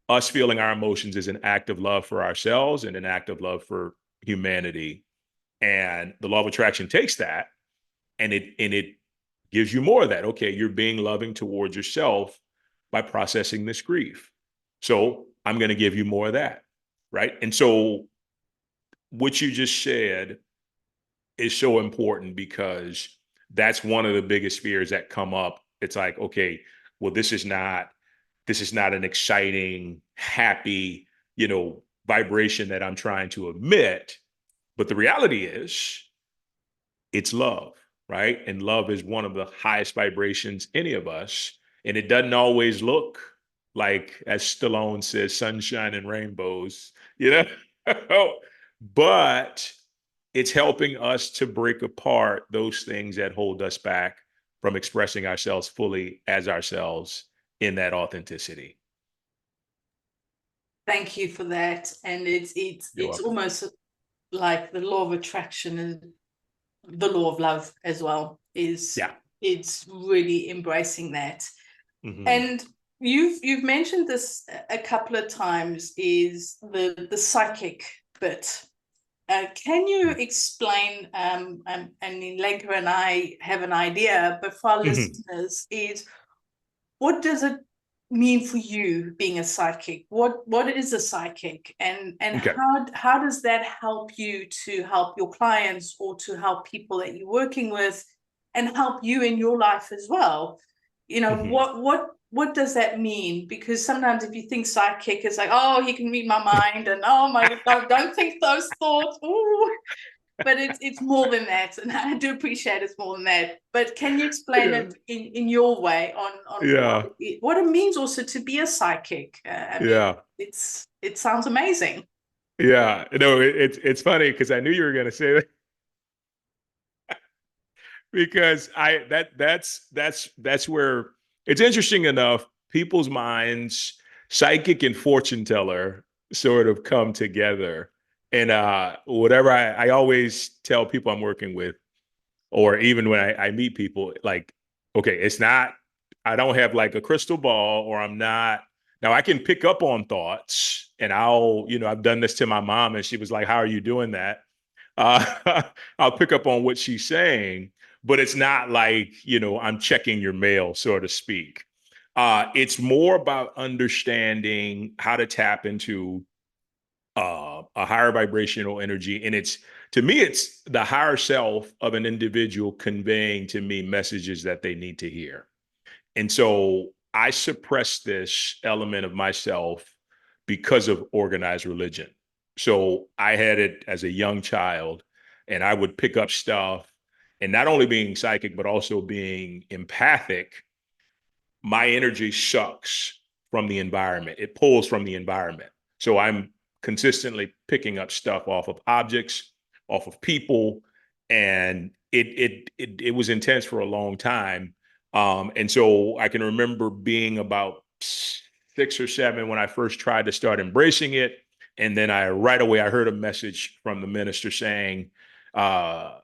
us feeling our emotions is an act of love for ourselves and an act of love for humanity. And the law of attraction takes that and it gives you more of that. Okay, you're being loving towards yourself by processing this grief. So I'm going to give you more of that. Right. And so what you just said is so important because that's one of the biggest fears that come up. It's like, okay, well, this is not an exciting, happy, vibration that I'm trying to emit. But the reality is it's love, right? And love is one of the highest vibrations any of us. And it doesn't always look like, as Stallone says, sunshine and rainbows, but it's helping us to break apart those things that hold us back from expressing ourselves fully as ourselves in that authenticity. Thank you for that. And it's You're it's welcome. almost like the law of attraction and the law of love as well is Yeah. it's really embracing that. Mm-hmm. And you've mentioned this a couple of times, is the psychic bit. Can you explain, and Lenka and I have an idea, but for our Mm-hmm. listeners, is what does it mean for you being a psychic? What is a psychic, and Okay. how does that help you to help your clients or to help people that you're working with and help you in your life as well? Mm-hmm. What does that mean? Because sometimes if you think psychic, it's like, oh, he can read my mind, and oh my God, don't think those thoughts. Ooh. But it's more than that, and I do appreciate it's more than that. But can you explain Yeah. it in your way on Yeah. what it means also to be a psychic? I mean, Yeah. it sounds amazing. Yeah. No, it's funny because I knew you were going to say that because that's where it's interesting enough. People's minds, psychic and fortune teller, sort of come together. And whatever I always tell people I'm working with, or even when I meet people, like, okay, it's not, I don't have like a crystal ball, or I'm not. Now I can pick up on thoughts, and I've done this to my mom, and she was like, "How are you doing that?" Uh, I'll pick up on what she's saying, but it's not like, I'm checking your mail, so to speak. It's more about understanding how to tap into a higher vibrational energy. And to me, it's the higher self of an individual conveying to me messages that they need to hear. And so I suppress this element of myself because of organized religion. So I had it as a young child, and I would pick up stuff, and not only being psychic, but also being empathic. My energy sucks from the environment. It pulls from the environment. So I'm consistently picking up stuff off of objects, off of people, and it was intense for a long time. And so I can remember being about 6 or 7 when I first tried to start embracing it, and then right away I heard a message from the minister saying, uh,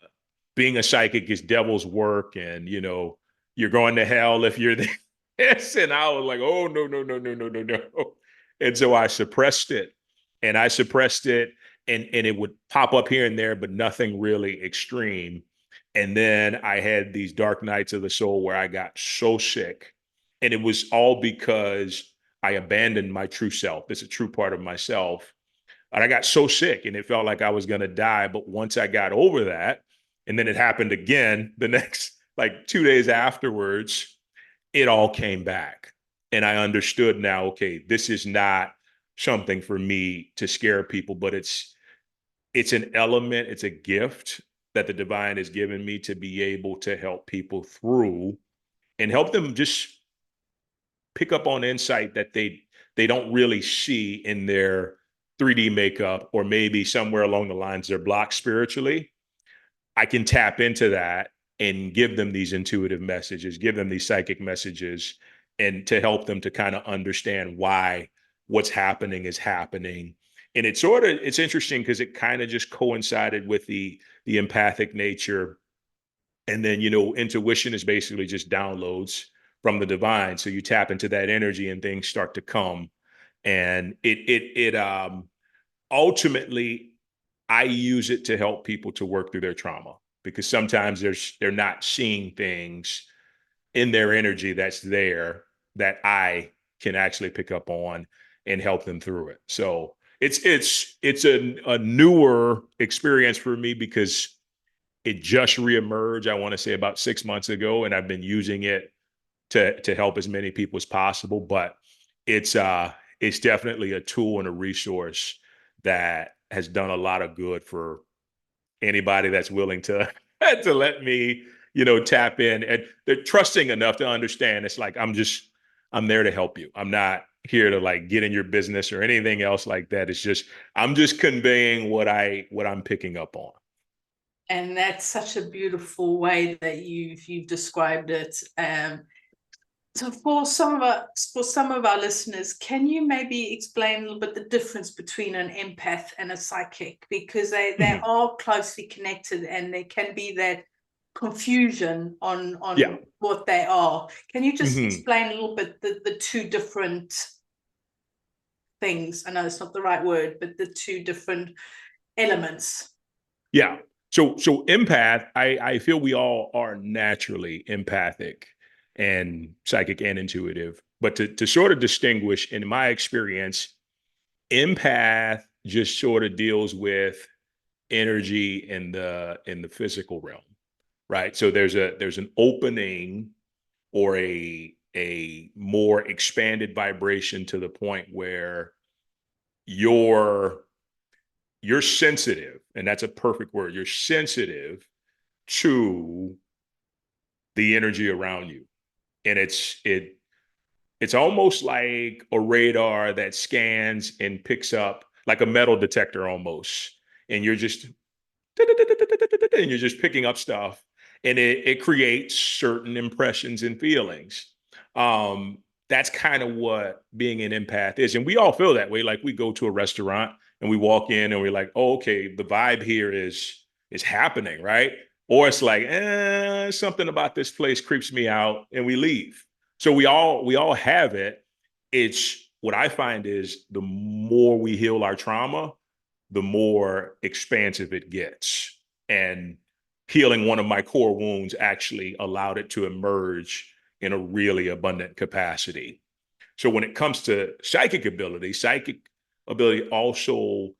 "Being a psychic is devil's work, and you're going to hell if you're this." And I was like, "Oh, no, no, no, no, no, no, no." And so I suppressed it, and and it would pop up here and there, but nothing really extreme. And then I had these dark nights of the soul where I got so sick, and it was all because I abandoned my true self. It's a true part of myself. And I got so sick, and it felt like I was going to die. But once I got over that, and then it happened again the next, like, 2 days afterwards, it all came back. And I understood now, okay, this is not something for me to scare people, but it's an element, it's a gift that the divine has given me to be able to help people through and help them just pick up on insight that they don't really see in their 3D makeup, or maybe somewhere along the lines they're blocked spiritually. I can tap into that and give them these intuitive messages, give them these psychic messages, and to help them to kind of understand why what's happening is happening. And it's interesting because it kind of just coincided with the empathic nature. And then, intuition is basically just downloads from the divine. So you tap into that energy and things start to come. And it ultimately, I use it to help people to work through their trauma, because sometimes they're not seeing things in their energy that's there that I can actually pick up on and help them through it. So it's a newer experience for me, because it just reemerged, I want to say about 6 months ago, and I've been using it to help as many people as possible. But it's definitely a tool and a resource that has done a lot of good for anybody that's willing to to let me, tap in, and they're trusting enough to understand it's like I'm there to help you. I'm not here to like get in your business or anything else like that. It's just I'm just conveying what I'm picking up on. And that's such a beautiful way that you've described it. So for some of our listeners, can you maybe explain a little bit the difference between an empath and a psychic? Because they are closely connected, and there can be that confusion on Yeah. what they are. Can you just hmm explain a little bit the two different things? I know it's not the right word, but the two different elements. Yeah. So empath, I feel we all are naturally empathic and psychic and intuitive. But to sort of distinguish, in my experience, empath just sort of deals with energy in the physical realm, right? So there's an opening, or a more expanded vibration, to the point where you're you're sensitive, and that's a perfect word. You're sensitive to the energy around you. And it's almost like a radar that scans and picks up, like a metal detector almost. And you're just picking up stuff, and it creates certain impressions and feelings. That's kind of what being an empath is. And we all feel that way. Like, we go to a restaurant and we walk in and we're like, oh, okay, the vibe here is happening, right? Or it's like, something about this place creeps me out, and we leave. So we all have it. It's what I find is, the more we heal our trauma, the more expansive it gets. And healing one of my core wounds actually allowed it to emerge in a really abundant capacity. So when it comes to psychic ability also,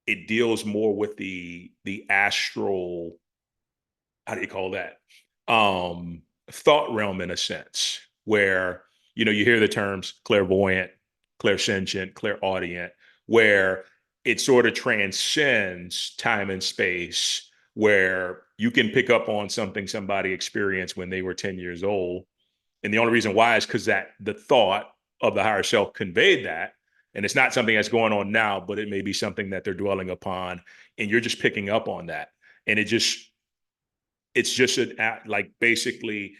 it deals more with the astral, how do you call that? Thought realm, in a sense, where, you hear the terms clairvoyant, clairsentient, clairaudient, where it sort of transcends time and space, where you can pick up on something somebody experienced when they were 10 years old. And the only reason why is because that the thought of the higher self conveyed that. And it's not something that's going on now, but it may be something that they're dwelling upon. And you're just picking up on that. And it's just like, basically,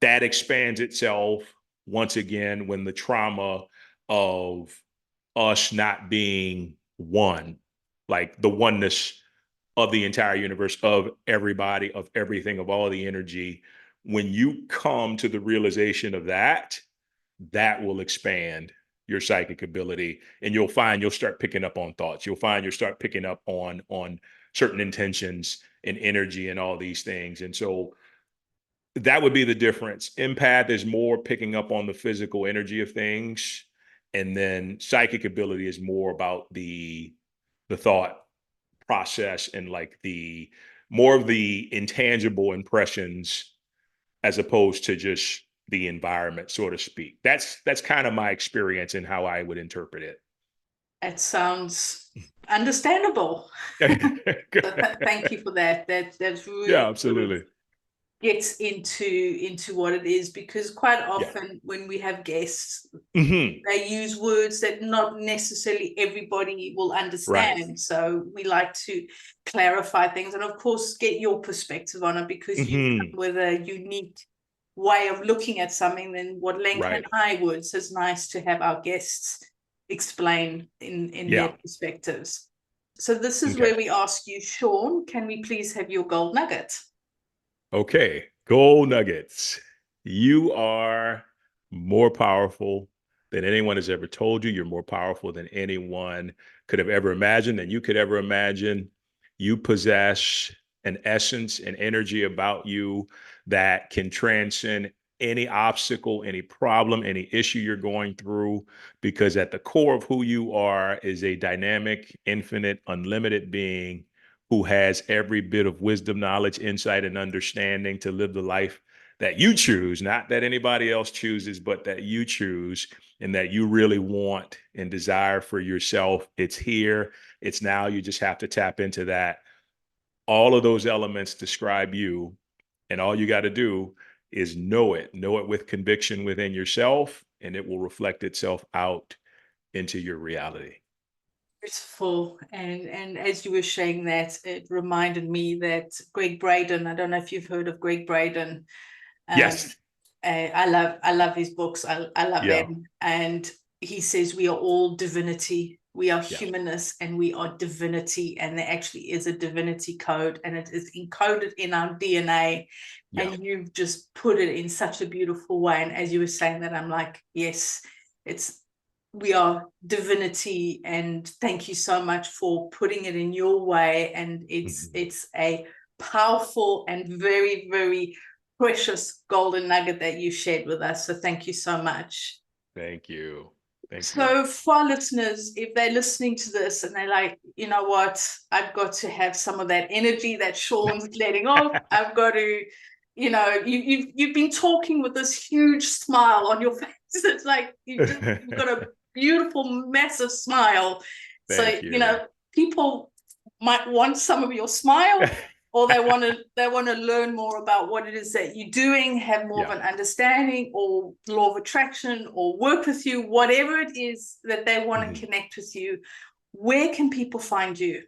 that expands itself once again when the trauma of us not being one, like the oneness of the entire universe, of everybody, of everything, of all the energy. When you come to the realization of that, that will expand your psychic ability, and you'll find you'll start picking up on thoughts. You'll find you'll start picking up on certain intentions and energy and all these things. And so that would be the difference. Empath is more picking up on the physical energy of things, and then psychic ability is more about the thought process, and like the more of the intangible impressions, as opposed to just the environment, so to speak. That's kind of my experience and how I would interpret it. It sounds understandable. So thank you for that. That's really Yeah, absolutely. gets into what it is, because quite Yeah. often when we have guests, hmm they use words that not necessarily everybody will Right. understand. So we like to clarify things, and of course get your perspective on it, because you hmm come with a unique way of looking at something than what Lenka and Right. I would. So it's nice to have our guests explain in their Yeah. perspectives. So this is Okay. where we ask you, Shaun, can we please have your gold nugget? Okay. Gold nuggets. You are more powerful than anyone has ever told you. You're more powerful than anyone could have ever imagined, than you could ever imagine. You possess an essence and energy about you that can transcend any obstacle, any problem, any issue you're going through, because at the core of who you are is a dynamic, infinite, unlimited being who has every bit of wisdom, knowledge, insight, and understanding to live the life that you choose, not that anybody else chooses, but that you choose and that you really want and desire for yourself. It's here, it's now. You just have to tap into that. All of those elements describe you, and all you got to do is know it with conviction within yourself, and it will reflect itself out into your reality. Beautiful. And as you were saying that, it reminded me that Greg Braden, I don't know if you've heard of Greg Braden. Yes. I love his books. I love Yeah. them. And he says we are all divinity. We are Yeah. humanists and we are divinity. And there actually is a divinity code, and it is encoded in our DNA. Yeah. And you've just put it in such a beautiful way. And as you were saying that, I'm like, yes, we are divinity, and thank you so much for putting it in your way. And it's a powerful and very, very precious golden nugget that you shared with us. So thank you so much. Thank you. Thank you. So for our listeners, if they're listening to this and they're like, you know what, I've got to have some of that energy that Shaun's letting off. I've got to, you've been talking with this huge smile on your face. It's like you've got a beautiful, massive smile. Thank you. People might want some of your smile, or they want to learn more about what it is that you're doing, have more of an understanding, or law of attraction, or work with you, whatever it is that they want to connect with you. Where can people find you?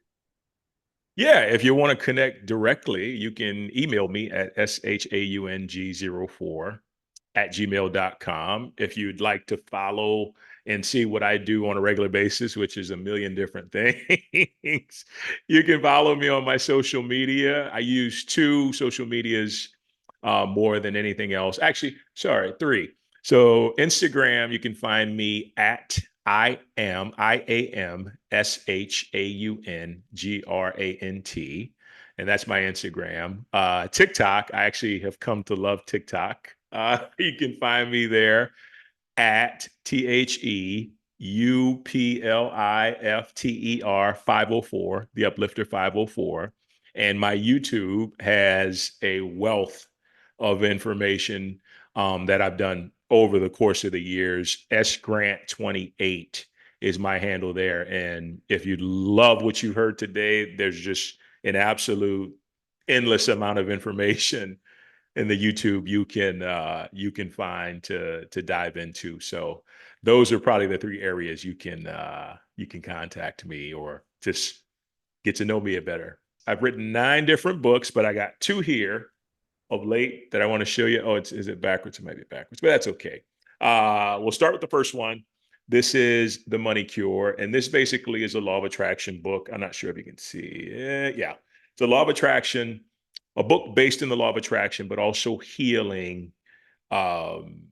Yeah, if you want to connect directly, you can email me at shaung04@gmail.com. If you'd like to follow and see what I do on a regular basis, which is a million different things, you can follow me on my social media. I use 2 social medias more than anything else. Actually, sorry, 3. So Instagram, you can find me at IAMSHAUNGRANT. And that's my Instagram. TikTok, I actually have come to love TikTok. You can find me there at THEUPLIFTER 504, the Uplifter 504. And my YouTube has a wealth of information that I've done over the course of the years. sgrant28 is my handle there. And if you love what you heard today, there's just an absolute endless amount of information in the YouTube you can find to dive into. So those are probably the 3 areas you can contact me or just get to know me a better. I've written 9 different books, but I got 2 here of late that I want to show you. Oh, is it backwards? It might be backwards, but that's okay. We'll start with the first one. This is The Money Cure, and this basically is a law of attraction book. I'm not sure if you can see it. Yeah, it's a law of attraction, a book based in the law of attraction, but also healing um,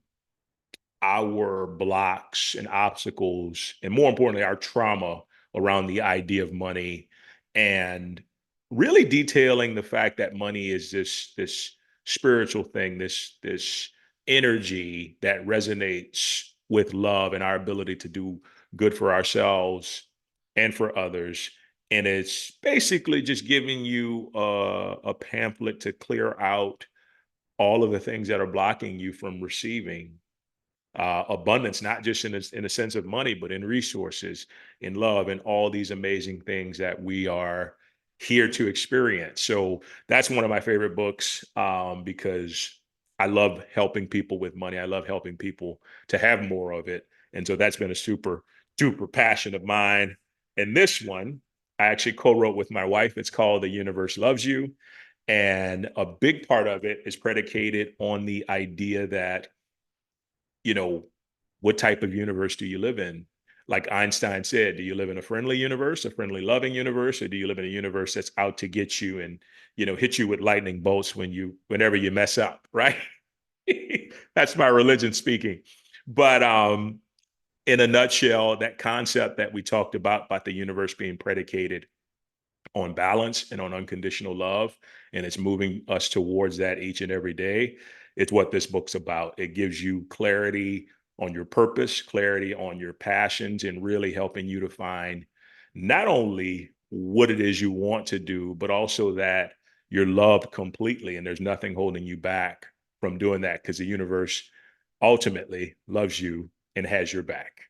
our blocks and obstacles, and more importantly, our trauma around the idea of money, and really detailing the fact that money is this spiritual thing, this energy that resonates with love and our ability to do good for ourselves and for others. And it's basically just giving you a pamphlet to clear out all of the things that are blocking you from receiving abundance, not just in a sense of money, but in resources, in love, and all these amazing things that we are here to experience. So that's one of my favorite books because I love helping people with money. I love helping people to have more of it. And so that's been a super, super passion of mine. And this one, I actually co-wrote with my wife. It's called The Universe Loves You. And a big part of it is predicated on the idea that, what type of universe do you live in? Like Einstein said, do you live in a friendly universe, a friendly, loving universe, or do you live in a universe that's out to get you and, hit you with lightning bolts whenever you mess up, right? That's my religion speaking. But in a nutshell, that concept that we talked about the universe being predicated on balance and on unconditional love, and it's moving us towards that each and every day. It's what this book's about. It gives you clarity on your purpose, clarity on your passions, and really helping you to find not only what it is you want to do, but also that you're loved completely and there's nothing holding you back from doing that, because the universe ultimately loves you and has your back.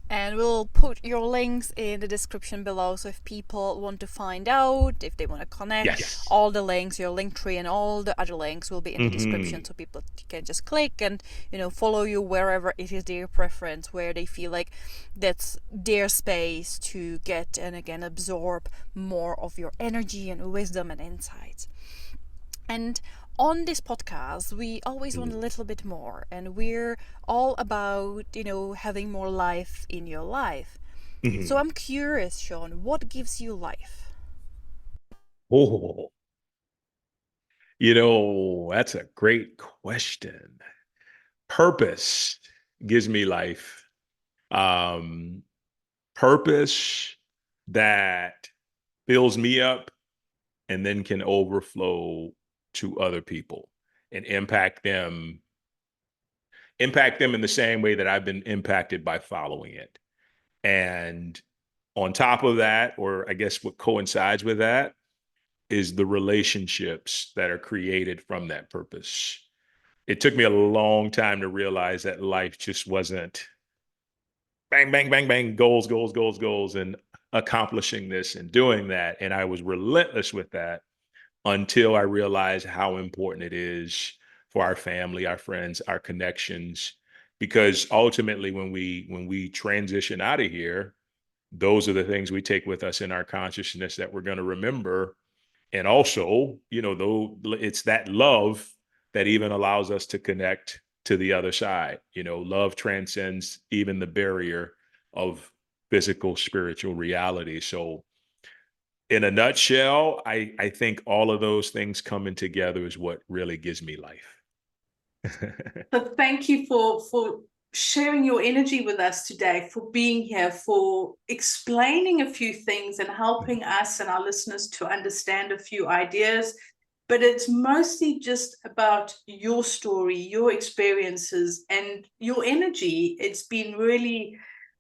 And we'll put your links in the description below. So if people want to find out, if they want to connect, Yes. all the links, your link tree and all the other links will be in the description. So people can just click and, follow you wherever it is their preference, where they feel like that's their space to get and again absorb more of your energy and wisdom and insights. And on this podcast, we always want a little bit more, and we're all about, having more life in your life. So I'm curious, Shaun, what gives you life? Oh, that's a great question. Purpose gives me life. Purpose that fills me up and then can overflow to other people and impact them in the same way that I've been impacted by following it. And on top of that, or I guess what coincides with that, is the relationships that are created from that purpose. It took me a long time to realize that life just wasn't bang, bang, bang, bang, goals, goals, goals, goals, and accomplishing this and doing that. And I was relentless with that until I realized how important it is for our family, our friends, our connections. Because ultimately, when we transition out of here, those are the things we take with us in our consciousness that we're going to remember. And also, though it's that love that even allows us to connect to the other side. Love transcends even the barrier of physical, spiritual reality. So in a nutshell, I think all of those things coming together is what really gives me life. So thank you for sharing your energy with us today, for being here, for explaining a few things and helping us and our listeners to understand a few ideas. But it's mostly just about your story, your experiences, and your energy. It's been really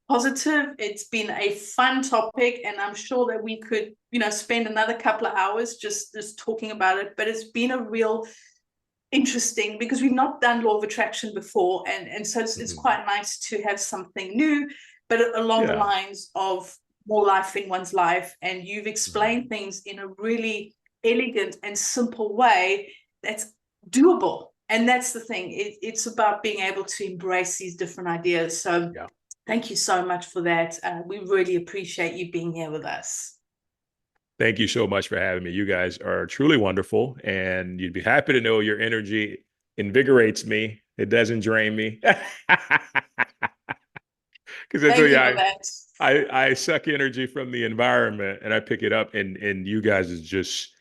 positive. It's been a fun topic, and I'm sure that we could, spend another couple of hours just talking about it. But it's been a real interesting, because we've not done law of attraction before, and so it's quite nice to have something new, but along the lines of more life in one's life. And you've explained things in a really elegant and simple way that's doable. And that's the thing. It's about being able to embrace these different ideas. So thank you so much for that. We really appreciate you being here with us. Thank you so much for having me. You guys are truly wonderful, and you'd be happy to know your energy invigorates me. It doesn't drain me. Because I tell you, I suck energy from the environment and I pick it up, and you guys is just,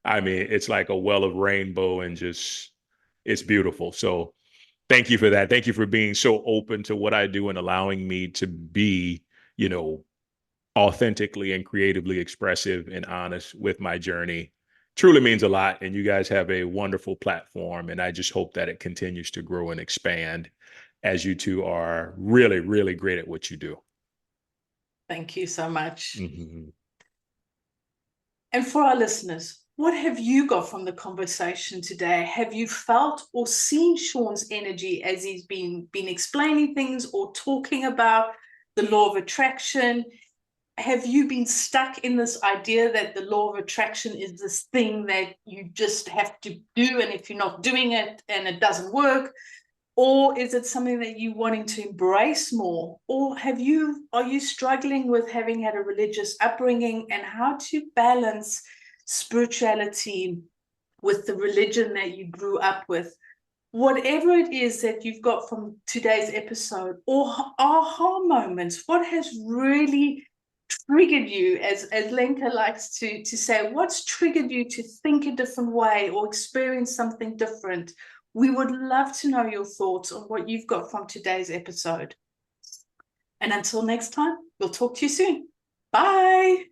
it's like a well of rainbow, and just, it's beautiful. So thank you for that. Thank you for being so open to what I do and allowing me to be, authentically and creatively expressive and honest with my journey. Truly means a lot. And you guys have a wonderful platform. And I just hope that it continues to grow and expand, as you two are really, really great at what you do. Thank you so much. And for our listeners, what have you got from the conversation today? Have you felt or seen Shaun's energy as he's been explaining things or talking about the law of attraction? Have you been stuck in this idea that the law of attraction is this thing that you just have to do, and if you're not doing it and it doesn't work? Or is it something that you're wanting to embrace more? Or are you struggling with having had a religious upbringing and how to balance spirituality with the religion that you grew up with? Whatever it is that you've got from today's episode, or aha moments, what has really triggered you, as Lenka likes to say, what's triggered you to think a different way or experience something different? We would love to know your thoughts on what you've got from today's episode. And until next time, we'll talk to you soon. Bye.